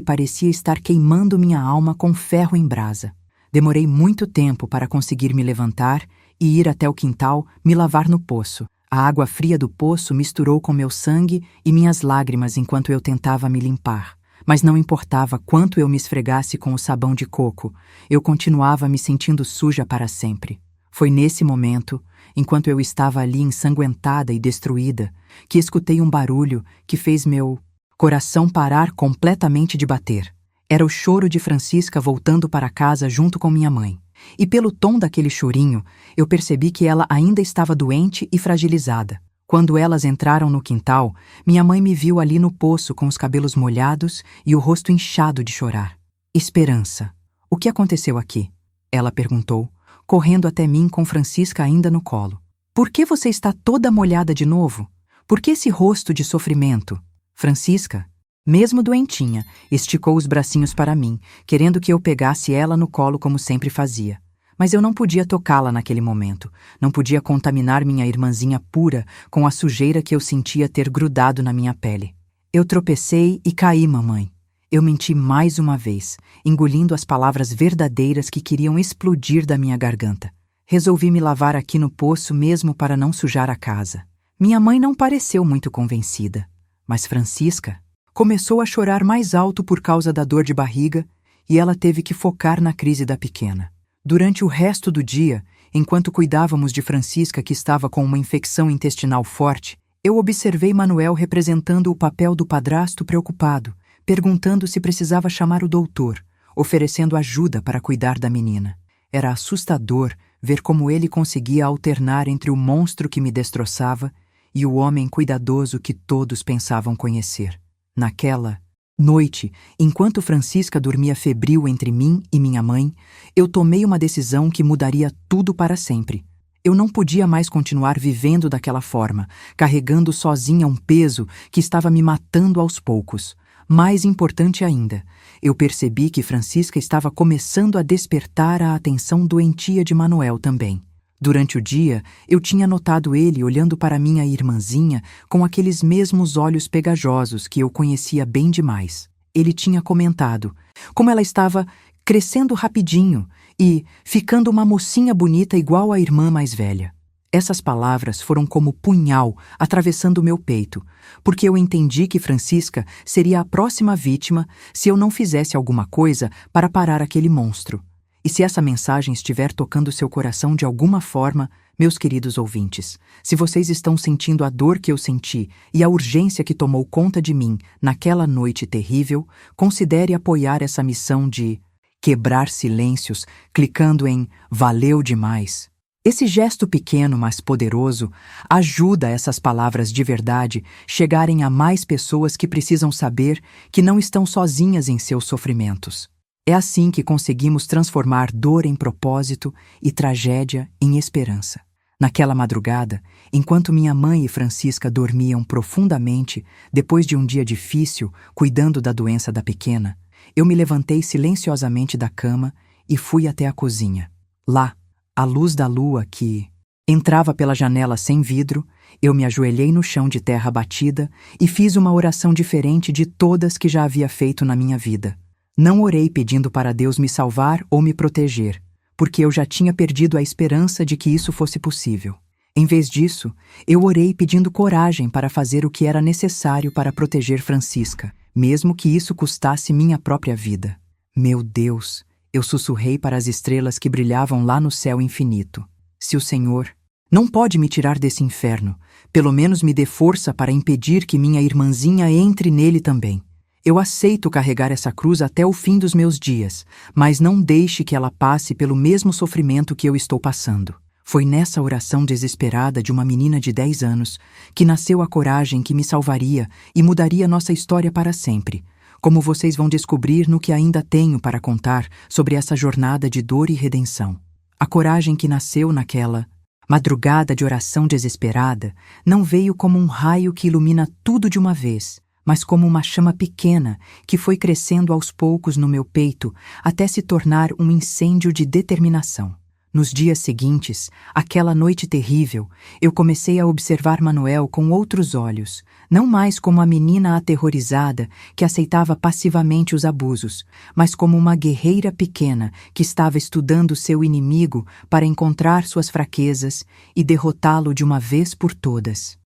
parecia estar queimando minha alma com ferro em brasa. Demorei muito tempo para conseguir me levantar e ir até o quintal me lavar no poço. A água fria do poço misturou com meu sangue e minhas lágrimas enquanto eu tentava me limpar. Mas não importava quanto eu me esfregasse com o sabão de coco, eu continuava me sentindo suja para sempre. Foi nesse momento, enquanto eu estava ali ensanguentada e destruída, que escutei um barulho que fez meu coração parar completamente de bater. Era o choro de Francisca voltando para casa junto com minha mãe. E pelo tom daquele chorinho, eu percebi que ela ainda estava doente e fragilizada. Quando elas entraram no quintal, minha mãe me viu ali no poço com os cabelos molhados e o rosto inchado de chorar. Esperança. O que aconteceu aqui? Ela perguntou, correndo até mim com Francisca ainda no colo. Por que você está toda molhada de novo? Por que esse rosto de sofrimento? Francisca, mesmo doentinha, esticou os bracinhos para mim, querendo que eu pegasse ela no colo como sempre fazia. Mas eu não podia tocá-la naquele momento. Não podia contaminar minha irmãzinha pura com a sujeira que eu sentia ter grudado na minha pele. Eu tropecei e caí, mamãe. Eu menti mais uma vez, engolindo as palavras verdadeiras que queriam explodir da minha garganta. Resolvi me lavar aqui no poço mesmo para não sujar a casa. Minha mãe não pareceu muito convencida, mas Francisca começou a chorar mais alto por causa da dor de barriga e ela teve que focar na crise da pequena. Durante o resto do dia, enquanto cuidávamos de Francisca que estava com uma infecção intestinal forte, eu observei Manuel representando o papel do padrasto preocupado, perguntando se precisava chamar o doutor, oferecendo ajuda para cuidar da menina. Era assustador ver como ele conseguia alternar entre o monstro que me destroçava e o homem cuidadoso que todos pensavam conhecer. Naquela noite, enquanto Francisca dormia febril entre mim e minha mãe, eu tomei uma decisão que mudaria tudo para sempre. Eu não podia mais continuar vivendo daquela forma, carregando sozinha um peso que estava me matando aos poucos. Mais importante ainda, eu percebi que Francisca estava começando a despertar a atenção doentia de Manuel também. Durante o dia, eu tinha notado ele olhando para minha irmãzinha com aqueles mesmos olhos pegajosos que eu conhecia bem demais. Ele tinha comentado como ela estava crescendo rapidinho e ficando uma mocinha bonita igual à irmã mais velha. Essas palavras foram como punhal atravessando o meu peito, porque eu entendi que Francisca seria a próxima vítima se eu não fizesse alguma coisa para parar aquele monstro. E se essa mensagem estiver tocando seu coração de alguma forma, meus queridos ouvintes, se vocês estão sentindo a dor que eu senti e a urgência que tomou conta de mim naquela noite terrível, considere apoiar essa missão de quebrar silêncios clicando em Valeu demais. Esse gesto pequeno, mas poderoso, ajuda essas palavras de verdade chegarem a mais pessoas que precisam saber que não estão sozinhas em seus sofrimentos. É assim que conseguimos transformar dor em propósito e tragédia em esperança. Naquela madrugada, enquanto minha mãe e Francisca dormiam profundamente, depois de um dia difícil, cuidando da doença da pequena, eu me levantei silenciosamente da cama e fui até a cozinha. Lá, à luz da lua que entrava pela janela sem vidro, eu me ajoelhei no chão de terra batida e fiz uma oração diferente de todas que já havia feito na minha vida. Não orei pedindo para Deus me salvar ou me proteger, porque eu já tinha perdido a esperança de que isso fosse possível. Em vez disso, eu orei pedindo coragem para fazer o que era necessário para proteger Francisca, mesmo que isso custasse minha própria vida. Meu Deus, eu sussurrei para as estrelas que brilhavam lá no céu infinito. Se o Senhor não pode me tirar desse inferno, pelo menos me dê força para impedir que minha irmãzinha entre nele também. Eu aceito carregar essa cruz até o fim dos meus dias, mas não deixe que ela passe pelo mesmo sofrimento que eu estou passando. Foi nessa oração desesperada de uma menina de 10 anos que nasceu a coragem que me salvaria e mudaria nossa história para sempre, como vocês vão descobrir no que ainda tenho para contar sobre essa jornada de dor e redenção. A coragem que nasceu naquela madrugada de oração desesperada não veio como um raio que ilumina tudo de uma vez, mas como uma chama pequena que foi crescendo aos poucos no meu peito até se tornar um incêndio de determinação. Nos dias seguintes, aquela noite terrível, eu comecei a observar Manuel com outros olhos, não mais como a menina aterrorizada que aceitava passivamente os abusos, mas como uma guerreira pequena que estava estudando seu inimigo para encontrar suas fraquezas e derrotá-lo de uma vez por todas.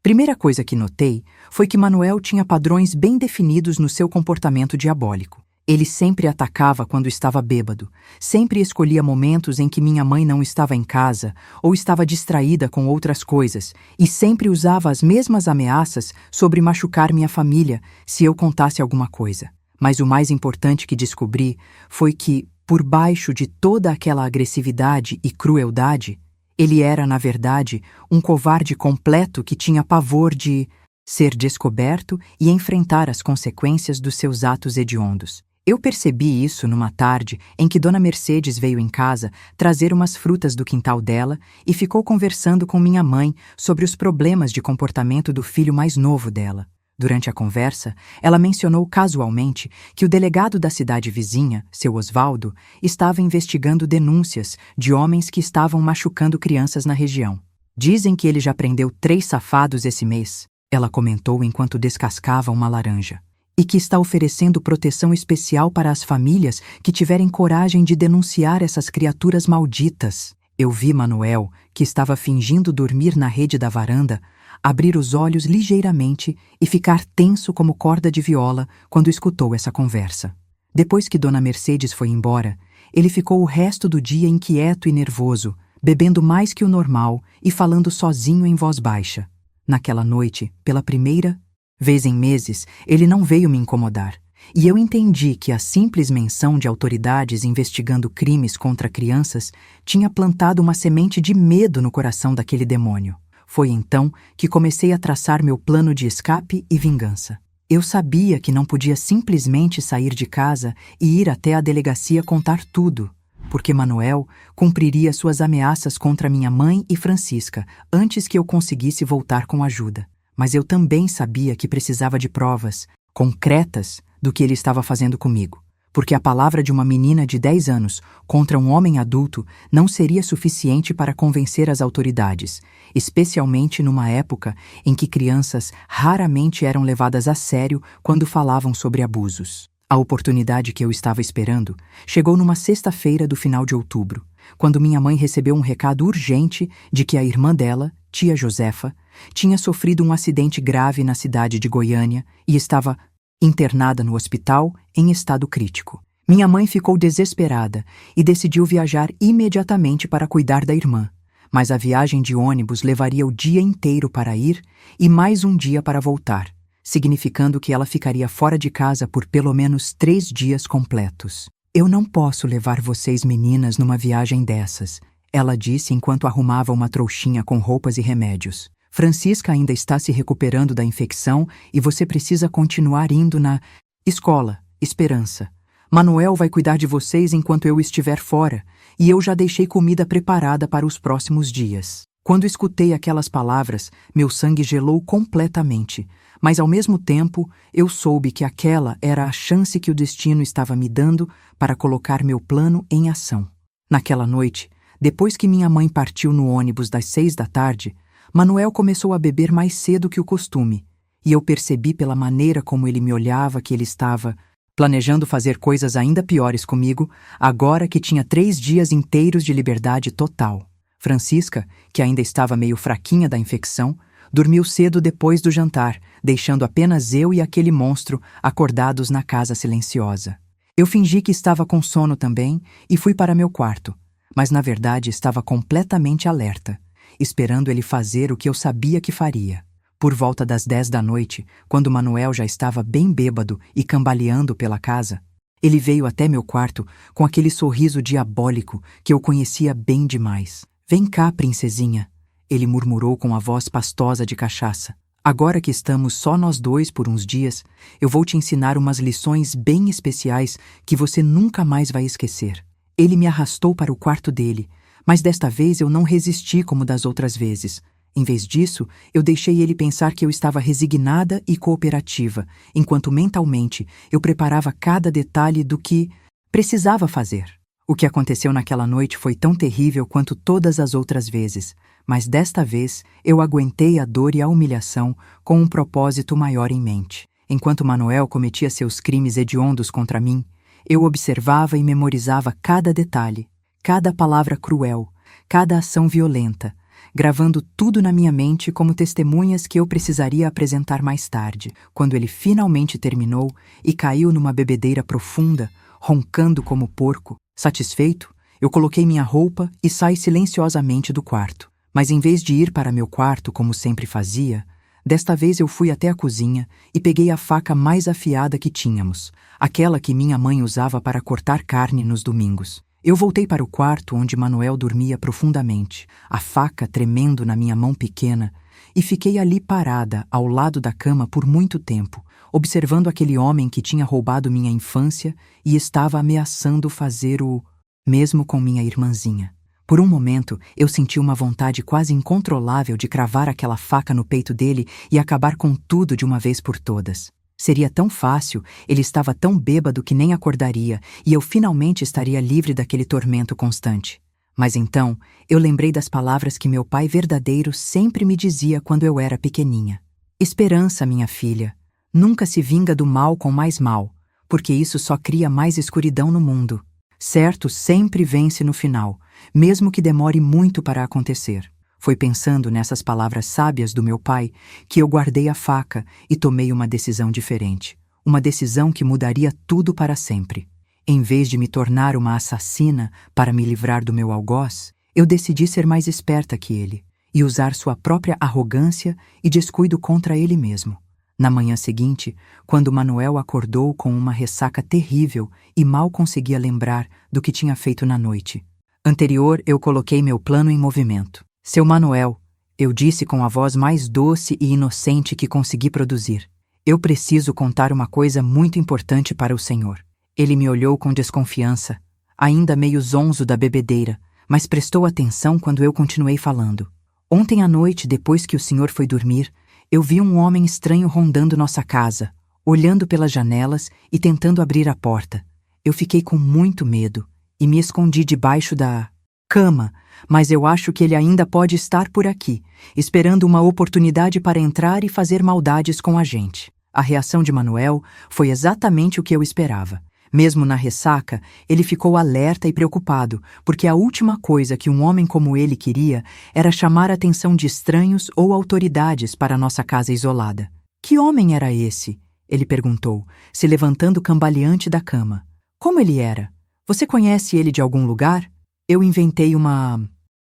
Primeira coisa que notei foi que Manuel tinha padrões bem definidos no seu comportamento diabólico. Ele sempre atacava quando estava bêbado, sempre escolhia momentos em que minha mãe não estava em casa ou estava distraída com outras coisas e sempre usava as mesmas ameaças sobre machucar minha família se eu contasse alguma coisa. Mas o mais importante que descobri foi que, por baixo de toda aquela agressividade e crueldade, ele era, na verdade, um covarde completo que tinha pavor de ser descoberto e enfrentar as consequências dos seus atos hediondos. Eu percebi isso numa tarde em que Dona Mercedes veio em casa trazer umas frutas do quintal dela e ficou conversando com minha mãe sobre os problemas de comportamento do filho mais novo dela. Durante a conversa, ela mencionou casualmente que o delegado da cidade vizinha, seu Osvaldo, estava investigando denúncias de homens que estavam machucando crianças na região. Dizem que ele já prendeu 3 safados esse mês, ela comentou enquanto descascava uma laranja. E que está oferecendo proteção especial para as famílias que tiverem coragem de denunciar essas criaturas malditas. Eu vi Manuel, que estava fingindo dormir na rede da varanda, abrir os olhos ligeiramente e ficar tenso como corda de viola quando escutou essa conversa. Depois que Dona Mercedes foi embora, ele ficou o resto do dia inquieto e nervoso, bebendo mais que o normal e falando sozinho em voz baixa. Naquela noite, pela primeira vez em meses, ele não veio me incomodar, e eu entendi que a simples menção de autoridades investigando crimes contra crianças tinha plantado uma semente de medo no coração daquele demônio. Foi então que comecei a traçar meu plano de escape e vingança. Eu sabia que não podia simplesmente sair de casa e ir até a delegacia contar tudo, porque Manuel cumpriria suas ameaças contra minha mãe e Francisca antes que eu conseguisse voltar com ajuda. Mas eu também sabia que precisava de provas concretas do que ele estava fazendo comigo, porque a palavra de uma menina de 10 anos contra um homem adulto não seria suficiente para convencer as autoridades, especialmente numa época em que crianças raramente eram levadas a sério quando falavam sobre abusos. A oportunidade que eu estava esperando chegou numa sexta-feira do final de outubro, quando minha mãe recebeu um recado urgente de que a irmã dela, tia Josefa, tinha sofrido um acidente grave na cidade de Goiânia e estava internada no hospital em estado crítico. Minha mãe ficou desesperada e decidiu viajar imediatamente para cuidar da irmã, mas a viagem de ônibus levaria o dia inteiro para ir e mais um dia para voltar, significando que ela ficaria fora de casa por pelo menos 3 dias completos. Eu não posso levar vocês meninas numa viagem dessas, ela disse enquanto arrumava uma trouxinha com roupas e remédios. Francisca ainda está se recuperando da infecção e você precisa continuar indo na escola, Esperança. Manuel vai cuidar de vocês enquanto eu estiver fora e eu já deixei comida preparada para os próximos dias. Quando escutei aquelas palavras, meu sangue gelou completamente, mas ao mesmo tempo eu soube que aquela era a chance que o destino estava me dando para colocar meu plano em ação. Naquela noite, depois que minha mãe partiu no ônibus das 6 da tarde, Manuel começou a beber mais cedo que o costume, e eu percebi pela maneira como ele me olhava que ele estava planejando fazer coisas ainda piores comigo, agora que tinha 3 dias inteiros de liberdade total. Francisca, que ainda estava meio fraquinha da infecção, dormiu cedo depois do jantar, deixando apenas eu e aquele monstro acordados na casa silenciosa. Eu fingi que estava com sono também e fui para meu quarto, mas na verdade estava completamente alerta, esperando ele fazer o que eu sabia que faria. Por volta das 10 da noite, quando Manuel já estava bem bêbado e cambaleando pela casa, ele veio até meu quarto com aquele sorriso diabólico que eu conhecia bem demais. "Vem cá, princesinha", ele murmurou com a voz pastosa de cachaça. "Agora que estamos só nós dois por uns dias, eu vou te ensinar umas lições bem especiais que você nunca mais vai esquecer." Ele me arrastou para o quarto dele, mas desta vez eu não resisti como das outras vezes. Em vez disso, eu deixei ele pensar que eu estava resignada e cooperativa, enquanto mentalmente eu preparava cada detalhe do que precisava fazer. O que aconteceu naquela noite foi tão terrível quanto todas as outras vezes, mas desta vez eu aguentei a dor e a humilhação com um propósito maior em mente. Enquanto Manuel cometia seus crimes hediondos contra mim, eu observava e memorizava cada detalhe, cada palavra cruel, cada ação violenta, gravando tudo na minha mente como testemunhas que eu precisaria apresentar mais tarde, quando ele finalmente terminou e caiu numa bebedeira profunda, roncando como porco. Satisfeito, eu coloquei minha roupa e saí silenciosamente do quarto. Mas em vez de ir para meu quarto como sempre fazia, desta vez eu fui até a cozinha e peguei a faca mais afiada que tínhamos, aquela que minha mãe usava para cortar carne nos domingos. Eu voltei para o quarto onde Manuel dormia profundamente, a faca tremendo na minha mão pequena, e fiquei ali parada ao lado da cama por muito tempo, observando aquele homem que tinha roubado minha infância e estava ameaçando fazer o mesmo com minha irmãzinha. Por um momento, eu senti uma vontade quase incontrolável de cravar aquela faca no peito dele e acabar com tudo de uma vez por todas. Seria tão fácil, ele estava tão bêbado que nem acordaria e eu finalmente estaria livre daquele tormento constante. Mas então, eu lembrei das palavras que meu pai verdadeiro sempre me dizia quando eu era pequeninha. Esperança, minha filha. Nunca se vinga do mal com mais mal, porque isso só cria mais escuridão no mundo. Certo sempre vence no final, mesmo que demore muito para acontecer. Foi pensando nessas palavras sábias do meu pai que eu guardei a faca e tomei uma decisão diferente. Uma decisão que mudaria tudo para sempre. Em vez de me tornar uma assassina para me livrar do meu algoz, eu decidi ser mais esperta que ele e usar sua própria arrogância e descuido contra ele mesmo. Na manhã seguinte, quando Manuel acordou com uma ressaca terrível e mal conseguia lembrar do que tinha feito na noite anterior, eu coloquei meu plano em movimento. Seu Manuel, eu disse com a voz mais doce e inocente que consegui produzir. Eu preciso contar uma coisa muito importante para o senhor. Ele me olhou com desconfiança, ainda meio zonzo da bebedeira, mas prestou atenção quando eu continuei falando. Ontem à noite, depois que o senhor foi dormir, eu vi um homem estranho rondando nossa casa, olhando pelas janelas e tentando abrir a porta. Eu fiquei com muito medo e me escondi debaixo da cama, mas eu acho que ele ainda pode estar por aqui, esperando uma oportunidade para entrar e fazer maldades com a gente. A reação de Manuel foi exatamente o que eu esperava. Mesmo na ressaca, ele ficou alerta e preocupado, porque a última coisa que um homem como ele queria era chamar a atenção de estranhos ou autoridades para nossa casa isolada. Que homem era esse? Ele perguntou, se levantando cambaleante da cama. Como ele era? Você conhece ele de algum lugar? Eu inventei uma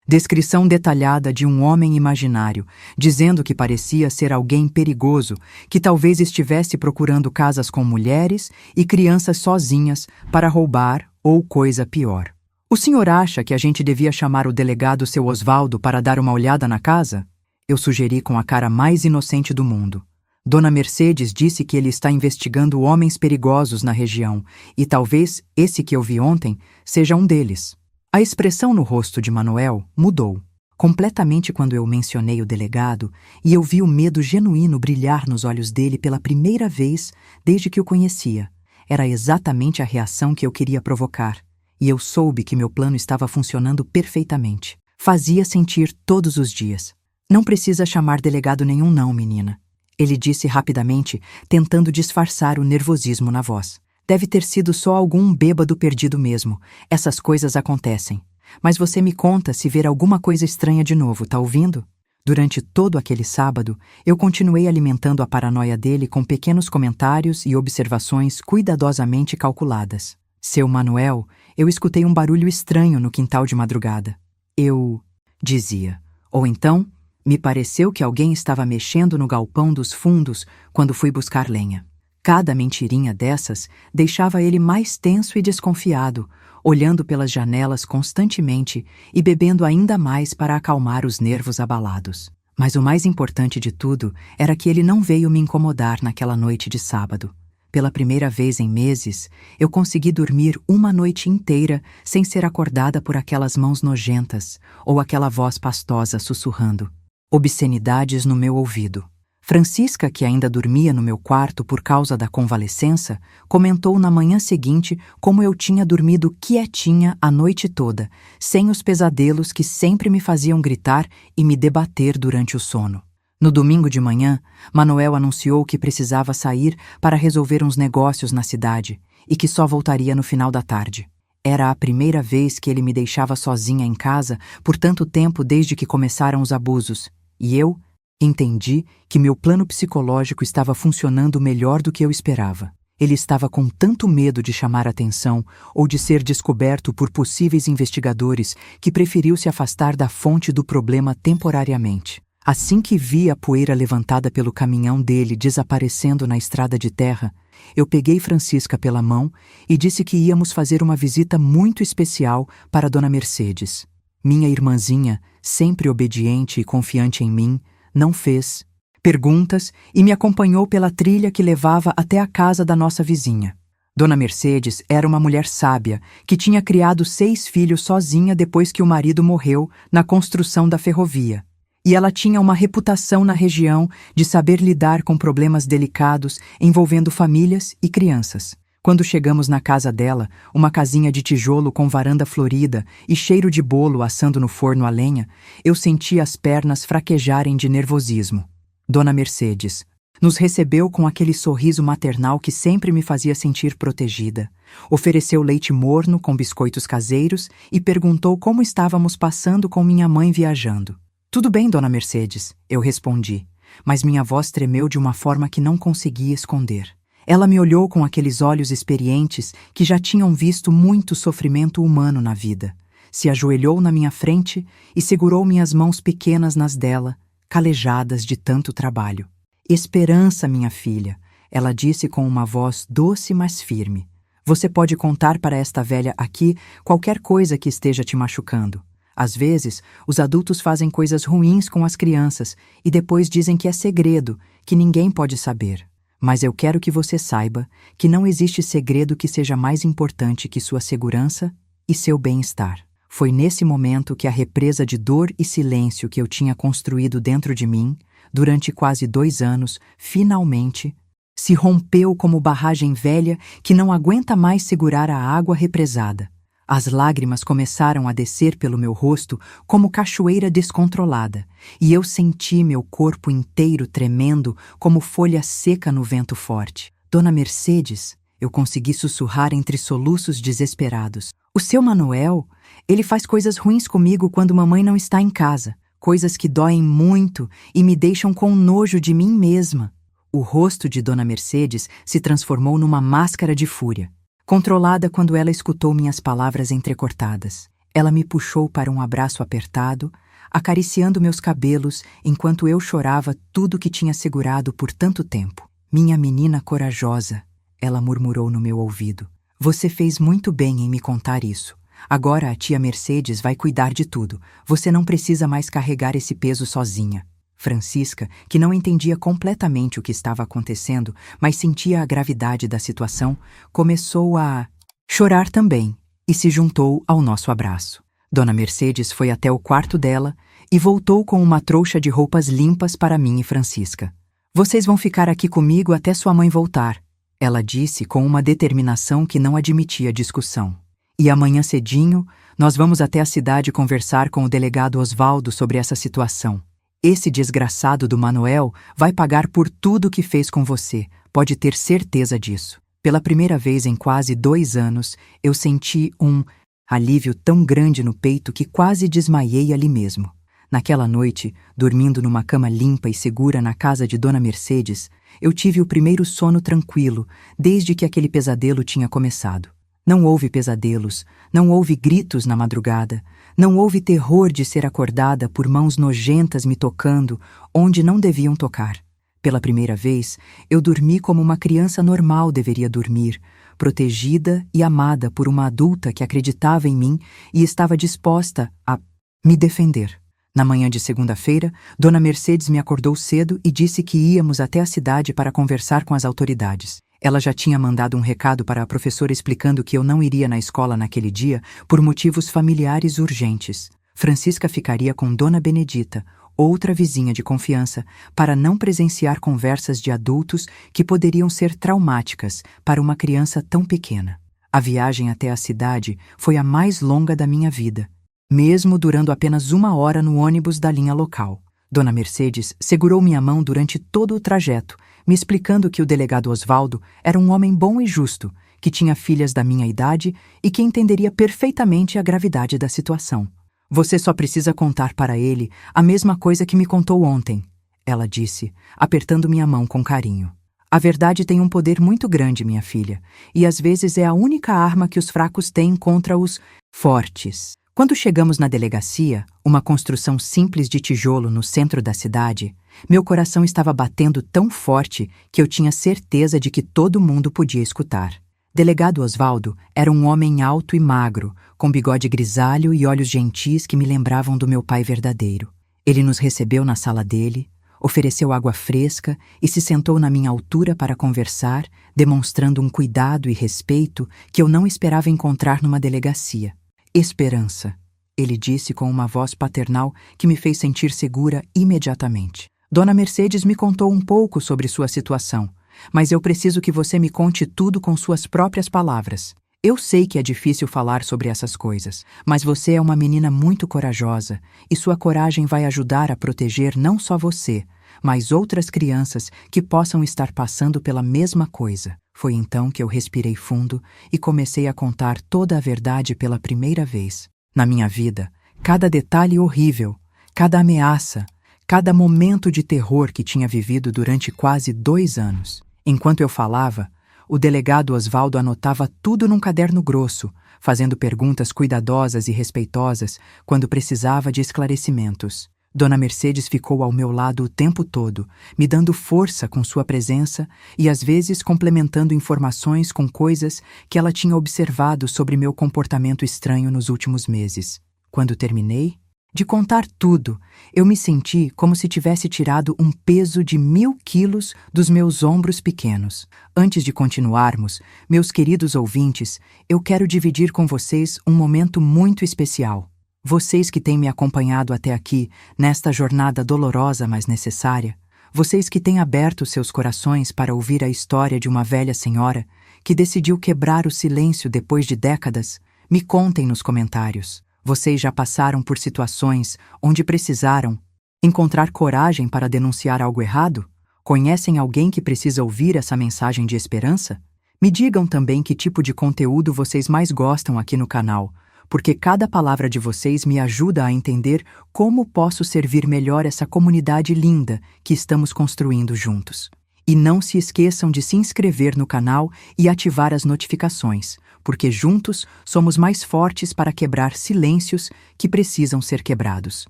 descrição detalhada de um homem imaginário, dizendo que parecia ser alguém perigoso, que talvez estivesse procurando casas com mulheres e crianças sozinhas para roubar ou coisa pior. O senhor acha que a gente devia chamar o delegado seu Osvaldo para dar uma olhada na casa? Eu sugeri com a cara mais inocente do mundo. Dona Mercedes disse que ele está investigando homens perigosos na região e talvez esse que eu vi ontem seja um deles. A expressão no rosto de Manuel mudou completamente quando eu mencionei o delegado e eu vi o medo genuíno brilhar nos olhos dele pela primeira vez desde que o conhecia. Era exatamente a reação que eu queria provocar, e eu soube que meu plano estava funcionando perfeitamente. Fazia sentir todos os dias. Não precisa chamar delegado nenhum não, menina. Ele disse rapidamente, tentando disfarçar o nervosismo na voz. Deve ter sido só algum bêbado perdido mesmo. Essas coisas acontecem. Mas você me conta se ver alguma coisa estranha de novo, tá ouvindo? Durante todo aquele sábado, eu continuei alimentando a paranoia dele com pequenos comentários e observações cuidadosamente calculadas. Seu Manuel, eu escutei um barulho estranho no quintal de madrugada. Eu dizia. Ou então, me pareceu que alguém estava mexendo no galpão dos fundos quando fui buscar lenha. Cada mentirinha dessas deixava ele mais tenso e desconfiado, olhando pelas janelas constantemente e bebendo ainda mais para acalmar os nervos abalados. Mas o mais importante de tudo era que ele não veio me incomodar naquela noite de sábado. Pela primeira vez em meses, eu consegui dormir uma noite inteira sem ser acordada por aquelas mãos nojentas ou aquela voz pastosa sussurrando obscenidades no meu ouvido. Francisca, que ainda dormia no meu quarto por causa da convalescença, comentou na manhã seguinte como eu tinha dormido quietinha a noite toda, sem os pesadelos que sempre me faziam gritar e me debater durante o sono. No domingo de manhã, Manuel anunciou que precisava sair para resolver uns negócios na cidade e que só voltaria no final da tarde. Era a primeira vez que ele me deixava sozinha em casa por tanto tempo desde que começaram os abusos, e eu entendi que meu plano psicológico estava funcionando melhor do que eu esperava. Ele estava com tanto medo de chamar atenção ou de ser descoberto por possíveis investigadores que preferiu se afastar da fonte do problema temporariamente. Assim que vi a poeira levantada pelo caminhão dele desaparecendo na estrada de terra, eu peguei Francisca pela mão e disse que íamos fazer uma visita muito especial para Dona Mercedes. Minha irmãzinha, sempre obediente e confiante em mim, não fez. perguntas e me acompanhou pela trilha que levava até a casa da nossa vizinha. Dona Mercedes era uma mulher sábia que tinha criado 6 filhos sozinha depois que o marido morreu na construção da ferrovia. E ela tinha uma reputação na região de saber lidar com problemas delicados envolvendo famílias e crianças. Quando chegamos na casa dela, uma casinha de tijolo com varanda florida e cheiro de bolo assando no forno a lenha, eu senti as pernas fraquejarem de nervosismo. Dona Mercedes nos recebeu com aquele sorriso maternal que sempre me fazia sentir protegida. Ofereceu leite morno com biscoitos caseiros e perguntou como estávamos passando com minha mãe viajando. "Tudo bem, Dona Mercedes", eu respondi, mas minha voz tremeu de uma forma que não conseguia esconder. Ela me olhou com aqueles olhos experientes que já tinham visto muito sofrimento humano na vida. Se ajoelhou na minha frente e segurou minhas mãos pequenas nas dela, calejadas de tanto trabalho. "Esperança, minha filha", ela disse com uma voz doce mas firme. "Você pode contar para esta velha aqui qualquer coisa que esteja te machucando. Às vezes, os adultos fazem coisas ruins com as crianças e depois dizem que é segredo, que ninguém pode saber. Mas eu quero que você saiba que não existe segredo que seja mais importante que sua segurança e seu bem-estar." Foi nesse momento que a represa de dor e silêncio que eu tinha construído dentro de mim, durante quase 2 anos, finalmente se rompeu como barragem velha que não aguenta mais segurar a água represada. As lágrimas começaram a descer pelo meu rosto como cachoeira descontrolada, e eu senti meu corpo inteiro tremendo como folha seca no vento forte. "Dona Mercedes", eu consegui sussurrar entre soluços desesperados. "O seu Manuel, ele faz coisas ruins comigo quando mamãe não está em casa. Coisas que doem muito e me deixam com nojo de mim mesma." O rosto de Dona Mercedes se transformou numa máscara de fúria, controlada quando ela escutou minhas palavras entrecortadas. Ela me puxou para um abraço apertado, acariciando meus cabelos enquanto eu chorava tudo que tinha segurado por tanto tempo. "Minha menina corajosa", ela murmurou no meu ouvido. "Você fez muito bem em me contar isso. Agora a tia Mercedes vai cuidar de tudo. Você não precisa mais carregar esse peso sozinha." Francisca, que não entendia completamente o que estava acontecendo, mas sentia a gravidade da situação, começou a chorar também e se juntou ao nosso abraço. Dona Mercedes foi até o quarto dela e voltou com uma trouxa de roupas limpas para mim e Francisca. "Vocês vão ficar aqui comigo até sua mãe voltar", ela disse com uma determinação que não admitia discussão. "E amanhã cedinho, nós vamos até a cidade conversar com o delegado Osvaldo sobre essa situação. Esse desgraçado do Manuel vai pagar por tudo que fez com você, pode ter certeza disso." Pela primeira vez em quase 2 anos, eu senti um alívio tão grande no peito que quase desmaiei ali mesmo. Naquela noite, dormindo numa cama limpa e segura na casa de Dona Mercedes, eu tive o primeiro sono tranquilo desde que aquele pesadelo tinha começado. Não houve pesadelos, não houve gritos na madrugada, não houve terror de ser acordada por mãos nojentas me tocando onde não deviam tocar. Pela primeira vez, eu dormi como uma criança normal deveria dormir, protegida e amada por uma adulta que acreditava em mim e estava disposta a me defender. Na manhã de segunda-feira, Dona Mercedes me acordou cedo e disse que íamos até a cidade para conversar com as autoridades. Ela já tinha mandado um recado para a professora explicando que eu não iria na escola naquele dia por motivos familiares urgentes. Francisca ficaria com Dona Benedita, outra vizinha de confiança, para não presenciar conversas de adultos que poderiam ser traumáticas para uma criança tão pequena. A viagem até a cidade foi a mais longa da minha vida, mesmo durando apenas 1 hora no ônibus da linha local. Dona Mercedes segurou minha mão durante todo o trajeto, me explicando que o delegado Osvaldo era um homem bom e justo, que tinha filhas da minha idade e que entenderia perfeitamente a gravidade da situação. "Você só precisa contar para ele a mesma coisa que me contou ontem", ela disse, apertando minha mão com carinho. "A verdade tem um poder muito grande, minha filha, e às vezes é a única arma que os fracos têm contra os fortes." Quando chegamos na delegacia, uma construção simples de tijolo no centro da cidade, meu coração estava batendo tão forte que eu tinha certeza de que todo mundo podia escutar. Delegado Osvaldo era um homem alto e magro, com bigode grisalho e olhos gentis que me lembravam do meu pai verdadeiro. Ele nos recebeu na sala dele, ofereceu água fresca e se sentou na minha altura para conversar, demonstrando um cuidado e respeito que eu não esperava encontrar numa delegacia. Esperança, ele disse com uma voz paternal que me fez sentir segura imediatamente. Dona Mercedes me contou um pouco sobre sua situação, mas eu preciso que você me conte tudo com suas próprias palavras. Eu sei que é difícil falar sobre essas coisas, mas você é uma menina muito corajosa e sua coragem vai ajudar a proteger não só você, mas outras crianças que possam estar passando pela mesma coisa. Foi então que eu respirei fundo e comecei a contar toda a verdade pela primeira vez. Na minha vida, cada detalhe horrível, cada ameaça, cada momento de terror que tinha vivido durante quase 2 anos. Enquanto eu falava, o delegado Osvaldo anotava tudo num caderno grosso, fazendo perguntas cuidadosas e respeitosas quando precisava de esclarecimentos. Dona Mercedes ficou ao meu lado o tempo todo, me dando força com sua presença e às vezes complementando informações com coisas que ela tinha observado sobre meu comportamento estranho nos últimos meses. Quando terminei de contar tudo, eu me senti como se tivesse tirado um peso de 1000 quilos dos meus ombros pequenos. Antes de continuarmos, meus queridos ouvintes, eu quero dividir com vocês um momento muito especial. Vocês que têm me acompanhado até aqui, nesta jornada dolorosa mas necessária, vocês que têm aberto seus corações para ouvir a história de uma velha senhora que decidiu quebrar o silêncio depois de décadas, me contem nos comentários. Vocês já passaram por situações onde precisaram encontrar coragem para denunciar algo errado? Conhecem alguém que precisa ouvir essa mensagem de esperança? Me digam também que tipo de conteúdo vocês mais gostam aqui no canal, porque cada palavra de vocês me ajuda a entender como posso servir melhor essa comunidade linda que estamos construindo juntos. E não se esqueçam de se inscrever no canal e ativar as notificações, porque juntos somos mais fortes para quebrar silêncios que precisam ser quebrados.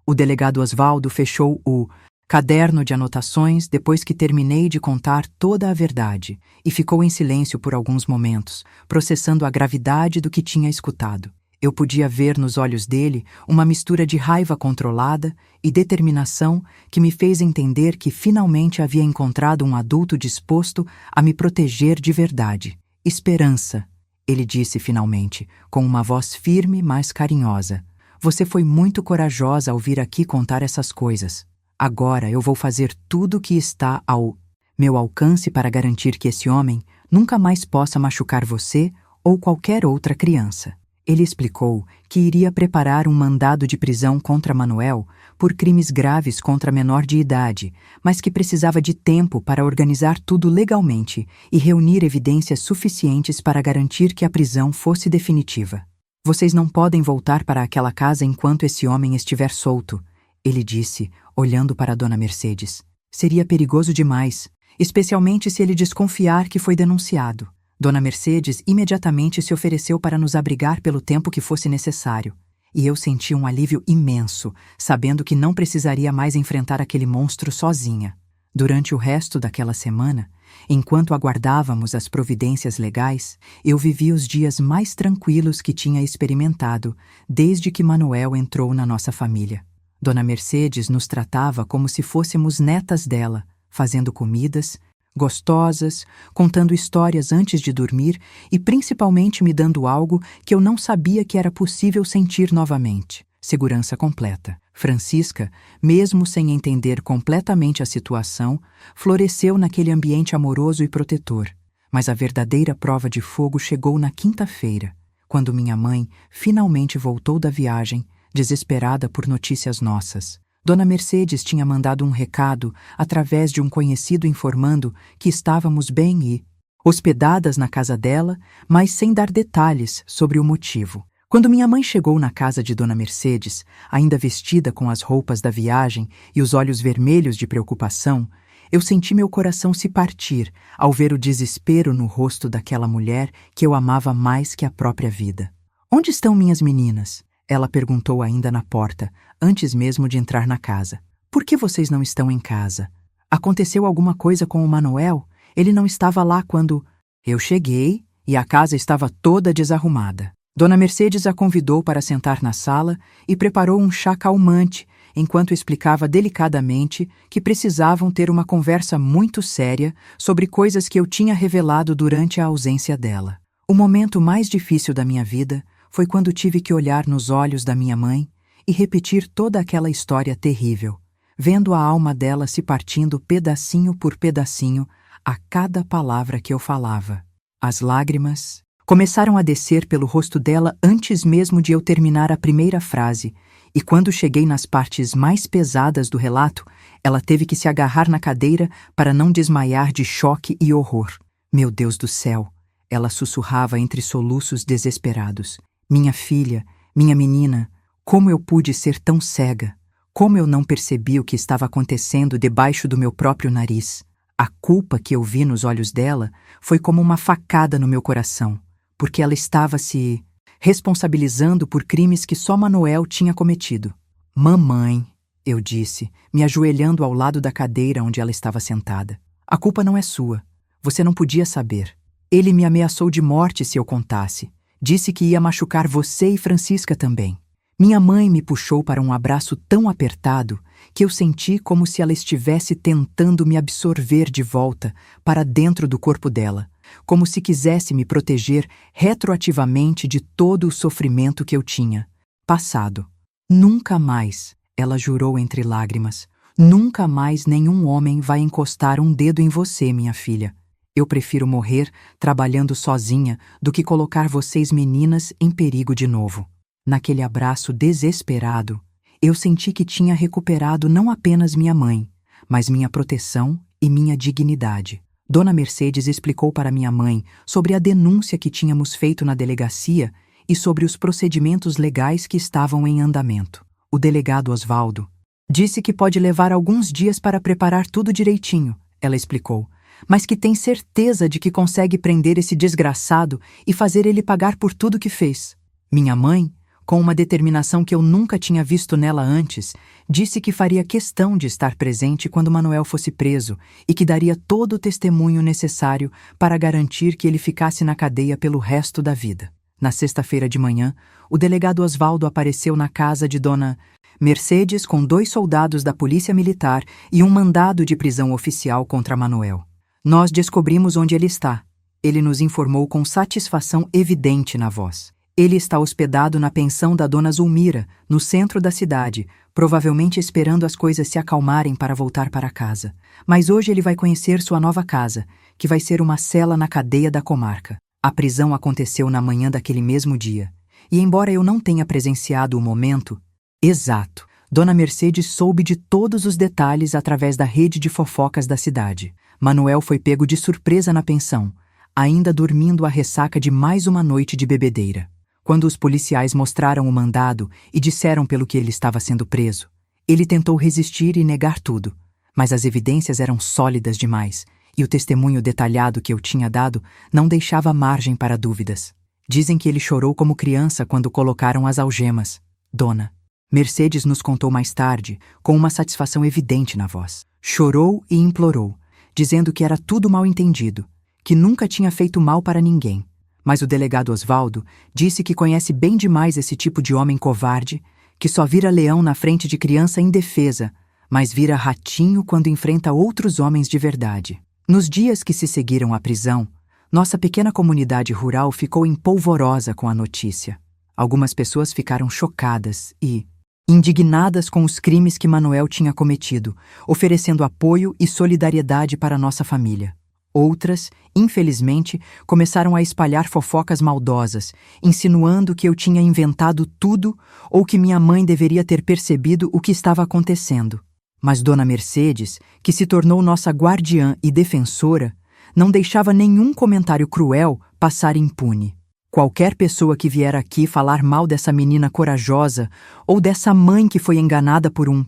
O delegado Osvaldo fechou o caderno de anotações depois que terminei de contar toda a verdade e ficou em silêncio por alguns momentos, processando a gravidade do que tinha escutado. Eu podia ver nos olhos dele uma mistura de raiva controlada e determinação que me fez entender que finalmente havia encontrado um adulto disposto a me proteger de verdade. Esperança, ele disse finalmente, com uma voz firme, mas carinhosa. Você foi muito corajosa ao vir aqui contar essas coisas. Agora eu vou fazer tudo o que está ao meu alcance para garantir que esse homem nunca mais possa machucar você ou qualquer outra criança. Ele explicou que iria preparar um mandado de prisão contra Manuel por crimes graves contra menor de idade, mas que precisava de tempo para organizar tudo legalmente e reunir evidências suficientes para garantir que a prisão fosse definitiva. Vocês não podem voltar para aquela casa enquanto esse homem estiver solto, ele disse, olhando para Dona Mercedes. Seria perigoso demais, especialmente se ele desconfiar que foi denunciado. Dona Mercedes imediatamente se ofereceu para nos abrigar pelo tempo que fosse necessário, e eu senti um alívio imenso, sabendo que não precisaria mais enfrentar aquele monstro sozinha. Durante o resto daquela semana, enquanto aguardávamos as providências legais, eu vivi os dias mais tranquilos que tinha experimentado desde que Manuel entrou na nossa família. Dona Mercedes nos tratava como se fôssemos netas dela, fazendo comidas gostosas, contando histórias antes de dormir e principalmente me dando algo que eu não sabia que era possível sentir novamente: segurança completa. Francisca, mesmo sem entender completamente a situação, floresceu naquele ambiente amoroso e protetor. Mas a verdadeira prova de fogo chegou na quinta-feira, quando minha mãe finalmente voltou da viagem, desesperada por notícias nossas. Dona Mercedes tinha mandado um recado através de um conhecido informando que estávamos bem e hospedadas na casa dela, mas sem dar detalhes sobre o motivo. Quando minha mãe chegou na casa de Dona Mercedes, ainda vestida com as roupas da viagem e os olhos vermelhos de preocupação, eu senti meu coração se partir ao ver o desespero no rosto daquela mulher que eu amava mais que a própria vida. "Onde estão minhas meninas?" Ela perguntou ainda na porta, antes mesmo de entrar na casa. "Por que vocês não estão em casa? Aconteceu alguma coisa com o Manuel? Ele não estava lá quando..." Eu cheguei e a casa estava toda desarrumada. Dona Mercedes a convidou para sentar na sala e preparou um chá calmante, enquanto explicava delicadamente que precisavam ter uma conversa muito séria sobre coisas que eu tinha revelado durante a ausência dela. O momento mais difícil da minha vida foi quando tive que olhar nos olhos da minha mãe e repetir toda aquela história terrível, vendo a alma dela se partindo pedacinho por pedacinho a cada palavra que eu falava. As lágrimas começaram a descer pelo rosto dela antes mesmo de eu terminar a primeira frase, e quando cheguei nas partes mais pesadas do relato, ela teve que se agarrar na cadeira para não desmaiar de choque e horror. Meu Deus do céu! Ela sussurrava entre soluços desesperados. Minha filha, minha menina, como eu pude ser tão cega? Como eu não percebi o que estava acontecendo debaixo do meu próprio nariz? A culpa que eu vi nos olhos dela foi como uma facada no meu coração, porque ela estava se responsabilizando por crimes que só Manuel tinha cometido. Mamãe, eu disse, me ajoelhando ao lado da cadeira onde ela estava sentada. A culpa não é sua. Você não podia saber. Ele me ameaçou de morte se eu contasse. Disse que ia machucar você e Francisca também. Minha mãe me puxou para um abraço tão apertado que eu senti como se ela estivesse tentando me absorver de volta para dentro do corpo dela, como se quisesse me proteger retroativamente de todo o sofrimento que eu tinha passado. Nunca mais, ela jurou entre lágrimas, nunca mais nenhum homem vai encostar um dedo em você, minha filha. Eu prefiro morrer trabalhando sozinha do que colocar vocês meninas em perigo de novo. Naquele abraço desesperado, eu senti que tinha recuperado não apenas minha mãe, mas minha proteção e minha dignidade. Dona Mercedes explicou para minha mãe sobre a denúncia que tínhamos feito na delegacia e sobre os procedimentos legais que estavam em andamento. O delegado Osvaldo disse que pode levar alguns dias para preparar tudo direitinho, ela explicou, mas que tem certeza de que consegue prender esse desgraçado e fazer ele pagar por tudo que fez. Minha mãe, com uma determinação que eu nunca tinha visto nela antes, disse que faria questão de estar presente quando Manuel fosse preso e que daria todo o testemunho necessário para garantir que ele ficasse na cadeia pelo resto da vida. Na sexta-feira de manhã, o delegado Osvaldo apareceu na casa de Dona Mercedes com 2 soldados da Polícia Militar e um mandado de prisão oficial contra Manuel. Nós descobrimos onde ele está. Ele nos informou com satisfação evidente na voz. Ele está hospedado na pensão da Dona Zulmira, no centro da cidade, provavelmente esperando as coisas se acalmarem para voltar para casa. Mas hoje ele vai conhecer sua nova casa, que vai ser uma cela na cadeia da comarca. A prisão aconteceu na manhã daquele mesmo dia. E embora eu não tenha presenciado o momento exato, Dona Mercedes soube de todos os detalhes através da rede de fofocas da cidade. Manuel foi pego de surpresa na pensão, ainda dormindo à ressaca de mais uma noite de bebedeira. Quando os policiais mostraram o mandado e disseram pelo que ele estava sendo preso, ele tentou resistir e negar tudo, mas as evidências eram sólidas demais e o testemunho detalhado que eu tinha dado não deixava margem para dúvidas. Dizem que ele chorou como criança quando colocaram as algemas. Dona Mercedes nos contou mais tarde, com uma satisfação evidente na voz. Chorou e implorou, dizendo que era tudo mal entendido, que nunca tinha feito mal para ninguém. Mas o delegado Osvaldo disse que conhece bem demais esse tipo de homem covarde, que só vira leão na frente de criança indefesa, mas vira ratinho quando enfrenta outros homens de verdade. Nos dias que se seguiram à prisão, nossa pequena comunidade rural ficou empolvorosa com a notícia. Algumas pessoas ficaram chocadas e indignadas com os crimes que Manuel tinha cometido, oferecendo apoio e solidariedade para nossa família. Outras, infelizmente, começaram a espalhar fofocas maldosas, insinuando que eu tinha inventado tudo ou que minha mãe deveria ter percebido o que estava acontecendo. Mas Dona Mercedes, que se tornou nossa guardiã e defensora, não deixava nenhum comentário cruel passar impune. Qualquer pessoa que vier aqui falar mal dessa menina corajosa ou dessa mãe que foi enganada por um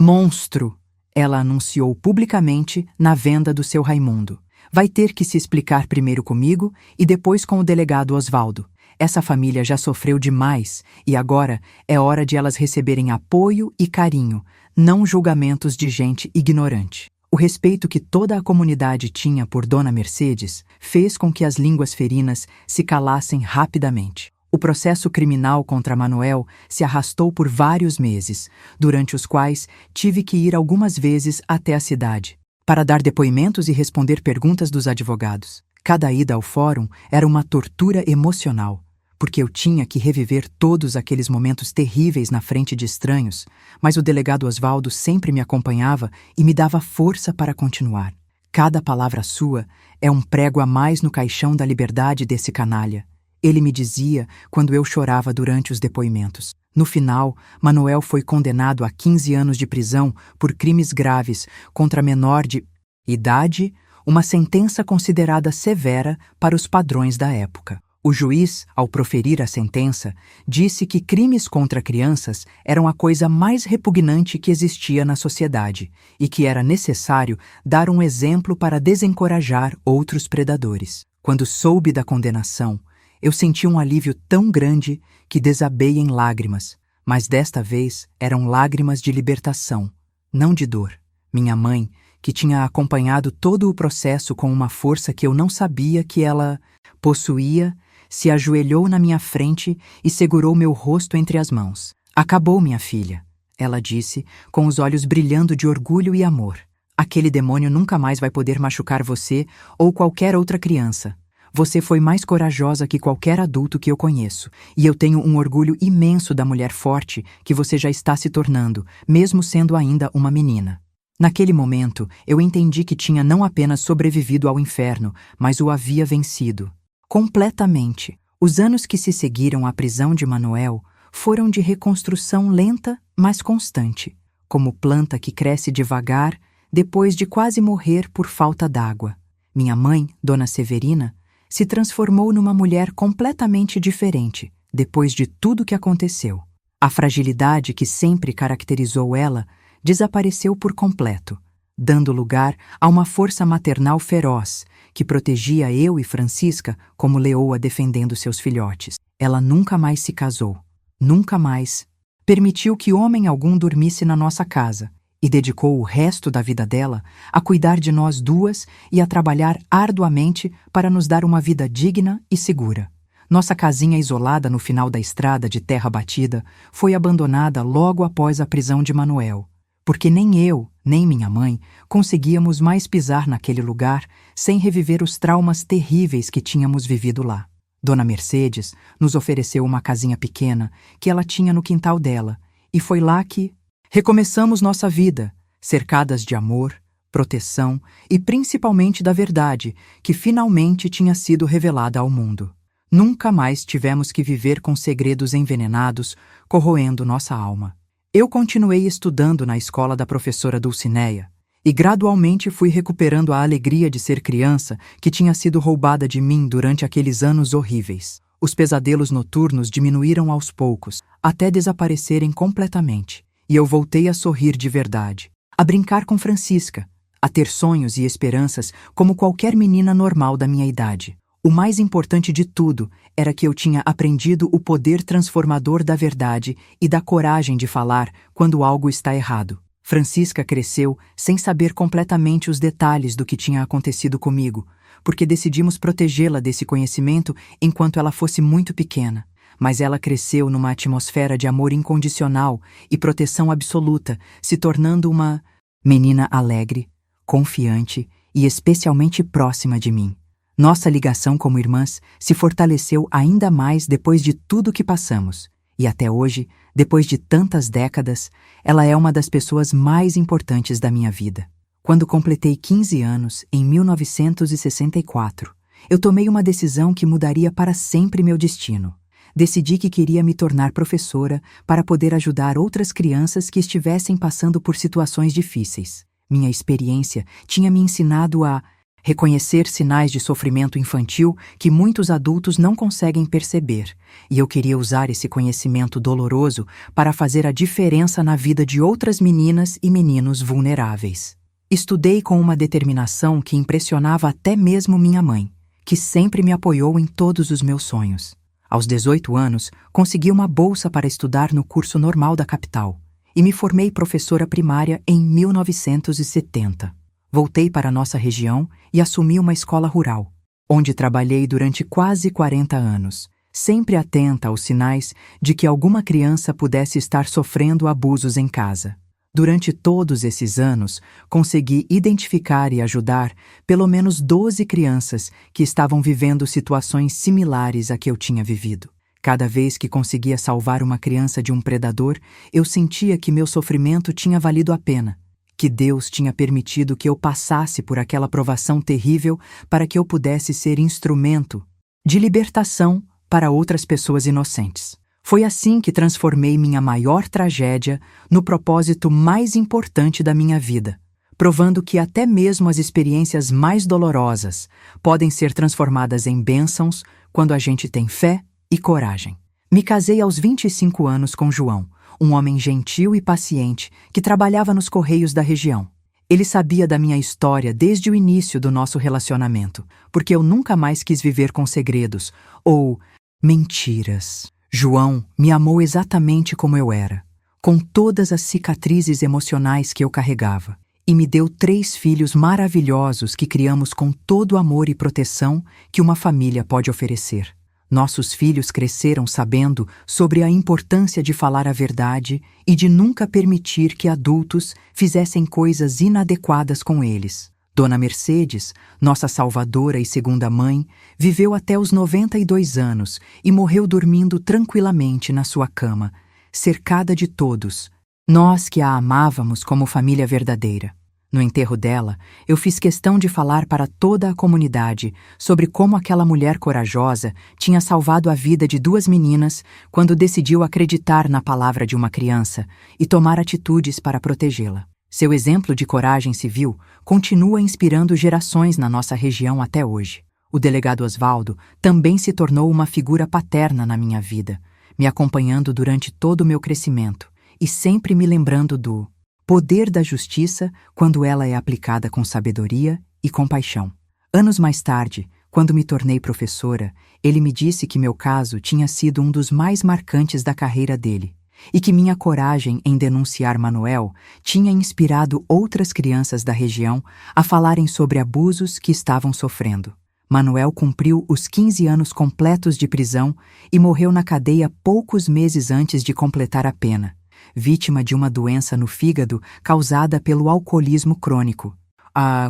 monstro, ela anunciou publicamente na venda do seu Raimundo. Vai ter que se explicar primeiro comigo e depois com o delegado Osvaldo. Essa família já sofreu demais e agora é hora de elas receberem apoio e carinho, não julgamentos de gente ignorante. O respeito que toda a comunidade tinha por Dona Mercedes fez com que as línguas ferinas se calassem rapidamente. O processo criminal contra Manuel se arrastou por vários meses, durante os quais tive que ir algumas vezes até a cidade, para dar depoimentos e responder perguntas dos advogados. Cada ida ao fórum era uma tortura emocional, porque eu tinha que reviver todos aqueles momentos terríveis na frente de estranhos, mas o delegado Osvaldo sempre me acompanhava e me dava força para continuar. Cada palavra sua é um prego a mais no caixão da liberdade desse canalha. Ele me dizia quando eu chorava durante os depoimentos. No final, Manuel foi condenado a 15 anos de prisão por crimes graves contra menor de idade, uma sentença considerada severa para os padrões da época. O juiz, ao proferir a sentença, disse que crimes contra crianças eram a coisa mais repugnante que existia na sociedade e que era necessário dar um exemplo para desencorajar outros predadores. Quando soube da condenação, eu senti um alívio tão grande que desabei em lágrimas, mas desta vez eram lágrimas de libertação, não de dor. Minha mãe, que tinha acompanhado todo o processo com uma força que eu não sabia que ela possuía, se ajoelhou na minha frente e segurou meu rosto entre as mãos. "Acabou, minha filha", ela disse, com os olhos brilhando de orgulho e amor. "Aquele demônio nunca mais vai poder machucar você ou qualquer outra criança. Você foi mais corajosa que qualquer adulto que eu conheço, e eu tenho um orgulho imenso da mulher forte que você já está se tornando, mesmo sendo ainda uma menina." Naquele momento, eu entendi que tinha não apenas sobrevivido ao inferno, mas o havia vencido. Completamente. Os anos que se seguiram à prisão de Manuel foram de reconstrução lenta, mas constante, como planta que cresce devagar depois de quase morrer por falta d'água. Minha mãe, Dona Severina, se transformou numa mulher completamente diferente depois de tudo que aconteceu. A fragilidade que sempre caracterizou ela desapareceu por completo, dando lugar a uma força maternal feroz que protegia eu e Francisca como leoa defendendo seus filhotes. Ela nunca mais se casou, nunca mais permitiu que homem algum dormisse na nossa casa e dedicou o resto da vida dela a cuidar de nós duas e a trabalhar arduamente para nos dar uma vida digna e segura. Nossa casinha isolada no final da estrada de terra batida foi abandonada logo após a prisão de Manuel, porque nem eu, nem minha mãe conseguíamos mais pisar naquele lugar sem reviver os traumas terríveis que tínhamos vivido lá. Dona Mercedes nos ofereceu uma casinha pequena que ela tinha no quintal dela, e foi lá que recomeçamos nossa vida, cercadas de amor, proteção e principalmente da verdade que finalmente tinha sido revelada ao mundo. Nunca mais tivemos que viver com segredos envenenados corroendo nossa alma. Eu continuei estudando na escola da professora Dulcineia e gradualmente fui recuperando a alegria de ser criança que tinha sido roubada de mim durante aqueles anos horríveis. Os pesadelos noturnos diminuíram aos poucos, até desaparecerem completamente, e eu voltei a sorrir de verdade, a brincar com Francisca, a ter sonhos e esperanças como qualquer menina normal da minha idade. O mais importante de tudo era que eu tinha aprendido o poder transformador da verdade e da coragem de falar quando algo está errado. Francisca cresceu sem saber completamente os detalhes do que tinha acontecido comigo, porque decidimos protegê-la desse conhecimento enquanto ela fosse muito pequena. Mas ela cresceu numa atmosfera de amor incondicional e proteção absoluta, se tornando uma menina alegre, confiante e especialmente próxima de mim. Nossa ligação como irmãs se fortaleceu ainda mais depois de tudo que passamos, e até hoje, depois de tantas décadas, ela é uma das pessoas mais importantes da minha vida. Quando completei 15 anos, em 1964, eu tomei uma decisão que mudaria para sempre meu destino. Decidi que queria me tornar professora para poder ajudar outras crianças que estivessem passando por situações difíceis. Minha experiência tinha me ensinado a reconhecer sinais de sofrimento infantil que muitos adultos não conseguem perceber, e eu queria usar esse conhecimento doloroso para fazer a diferença na vida de outras meninas e meninos vulneráveis. Estudei com uma determinação que impressionava até mesmo minha mãe, que sempre me apoiou em todos os meus sonhos. Aos 18 anos, consegui uma bolsa para estudar no curso normal da capital, e me formei professora primária em 1970. Voltei para nossa região e assumi uma escola rural, onde trabalhei durante quase 40 anos, sempre atenta aos sinais de que alguma criança pudesse estar sofrendo abusos em casa. Durante todos esses anos, consegui identificar e ajudar pelo menos 12 crianças que estavam vivendo situações similares à que eu tinha vivido. Cada vez que conseguia salvar uma criança de um predador, eu sentia que meu sofrimento tinha valido a pena, que Deus tinha permitido que eu passasse por aquela provação terrível para que eu pudesse ser instrumento de libertação para outras pessoas inocentes. Foi assim que transformei minha maior tragédia no propósito mais importante da minha vida, provando que até mesmo as experiências mais dolorosas podem ser transformadas em bênçãos quando a gente tem fé e coragem. Me casei aos 25 anos com João, um homem gentil e paciente que trabalhava nos correios da região. Ele sabia da minha história desde o início do nosso relacionamento, porque eu nunca mais quis viver com segredos ou mentiras. João me amou exatamente como eu era, com todas as cicatrizes emocionais que eu carregava, e me deu 3 filhos maravilhosos que criamos com todo o amor e proteção que uma família pode oferecer. Nossos filhos cresceram sabendo sobre a importância de falar a verdade e de nunca permitir que adultos fizessem coisas inadequadas com eles. Dona Mercedes, nossa salvadora e segunda mãe, viveu até os 92 anos e morreu dormindo tranquilamente na sua cama, cercada de todos, nós que a amávamos como família verdadeira. No enterro dela, eu fiz questão de falar para toda a comunidade sobre como aquela mulher corajosa tinha salvado a vida de 2 meninas quando decidiu acreditar na palavra de uma criança e tomar atitudes para protegê-la. Seu exemplo de coragem civil continua inspirando gerações na nossa região até hoje. O delegado Osvaldo também se tornou uma figura paterna na minha vida, me acompanhando durante todo o meu crescimento e sempre me lembrando do poder da justiça quando ela é aplicada com sabedoria e compaixão. Anos mais tarde, quando me tornei professora, ele me disse que meu caso tinha sido um dos mais marcantes da carreira dele e que minha coragem em denunciar Manuel tinha inspirado outras crianças da região a falarem sobre abusos que estavam sofrendo. Manuel cumpriu os 15 anos completos de prisão e morreu na cadeia poucos meses antes de completar a pena, vítima de uma doença no fígado causada pelo alcoolismo crônico.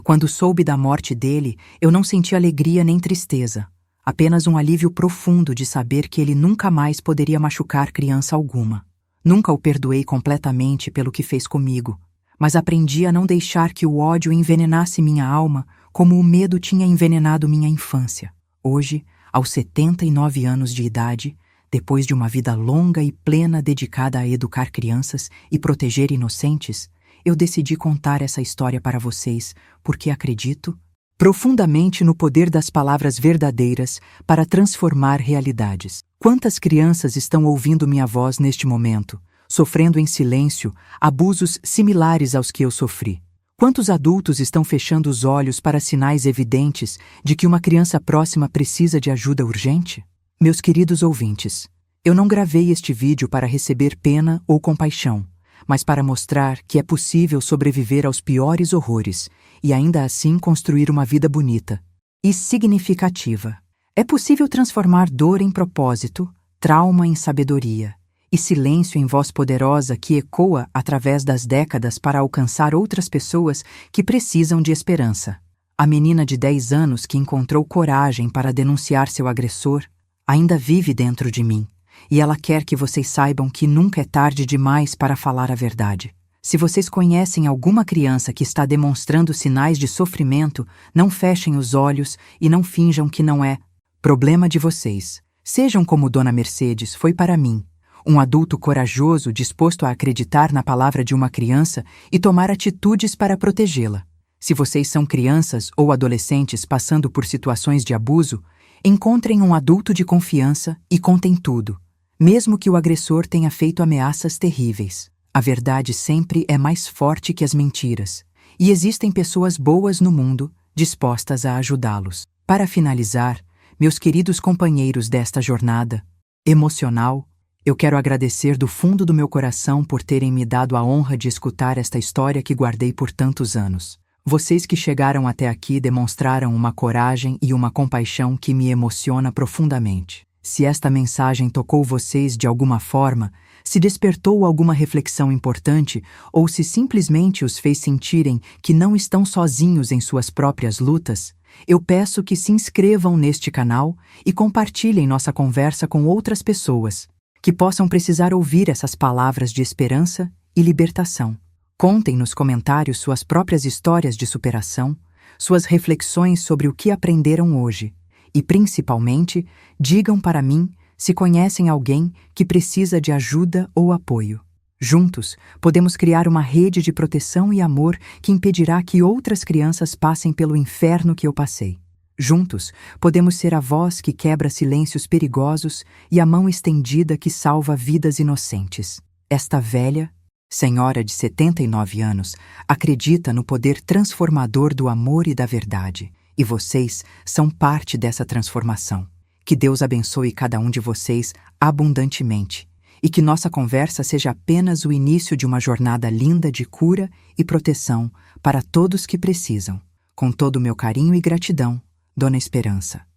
Quando soube da morte dele, eu não senti alegria nem tristeza, apenas um alívio profundo de saber que ele nunca mais poderia machucar criança alguma. Nunca o perdoei completamente pelo que fez comigo, mas aprendi a não deixar que o ódio envenenasse minha alma como o medo tinha envenenado minha infância. Hoje, aos 79 anos de idade, depois de uma vida longa e plena dedicada a educar crianças e proteger inocentes, eu decidi contar essa história para vocês porque acredito profundamente no poder das palavras verdadeiras para transformar realidades. Quantas crianças estão ouvindo minha voz neste momento, sofrendo em silêncio abusos similares aos que eu sofri? Quantos adultos estão fechando os olhos para sinais evidentes de que uma criança próxima precisa de ajuda urgente? Meus queridos ouvintes, eu não gravei este vídeo para receber pena ou compaixão, mas para mostrar que é possível sobreviver aos piores horrores e ainda assim construir uma vida bonita e significativa. É possível transformar dor em propósito, trauma em sabedoria e silêncio em voz poderosa que ecoa através das décadas para alcançar outras pessoas que precisam de esperança. A menina de 10 anos que encontrou coragem para denunciar seu agressor ainda vive dentro de mim, e ela quer que vocês saibam que nunca é tarde demais para falar a verdade. Se vocês conhecem alguma criança que está demonstrando sinais de sofrimento, não fechem os olhos e não finjam que não é problema de vocês. Sejam como Dona Mercedes foi para mim, um adulto corajoso disposto a acreditar na palavra de uma criança e tomar atitudes para protegê-la. Se vocês são crianças ou adolescentes passando por situações de abuso, encontrem um adulto de confiança e contem tudo, mesmo que o agressor tenha feito ameaças terríveis. A verdade sempre é mais forte que as mentiras, e existem pessoas boas no mundo dispostas a ajudá-los. Para finalizar, meus queridos companheiros desta jornada emocional, eu quero agradecer do fundo do meu coração por terem me dado a honra de escutar esta história que guardei por tantos anos. Vocês que chegaram até aqui demonstraram uma coragem e uma compaixão que me emociona profundamente. Se esta mensagem tocou vocês de alguma forma, se despertou alguma reflexão importante ou se simplesmente os fez sentirem que não estão sozinhos em suas próprias lutas, eu peço que se inscrevam neste canal e compartilhem nossa conversa com outras pessoas que possam precisar ouvir essas palavras de esperança e libertação. Contem nos comentários suas próprias histórias de superação, suas reflexões sobre o que aprenderam hoje e, principalmente, digam para mim se conhecem alguém que precisa de ajuda ou apoio. Juntos, podemos criar uma rede de proteção e amor que impedirá que outras crianças passem pelo inferno que eu passei. Juntos, podemos ser a voz que quebra silêncios perigosos e a mão estendida que salva vidas inocentes. Esta velha, senhora de 79 anos, acredita no poder transformador do amor e da verdade, e vocês são parte dessa transformação. Que Deus abençoe cada um de vocês abundantemente e que nossa conversa seja apenas o início de uma jornada linda de cura e proteção para todos que precisam. Com todo o meu carinho e gratidão, Dona Esperança.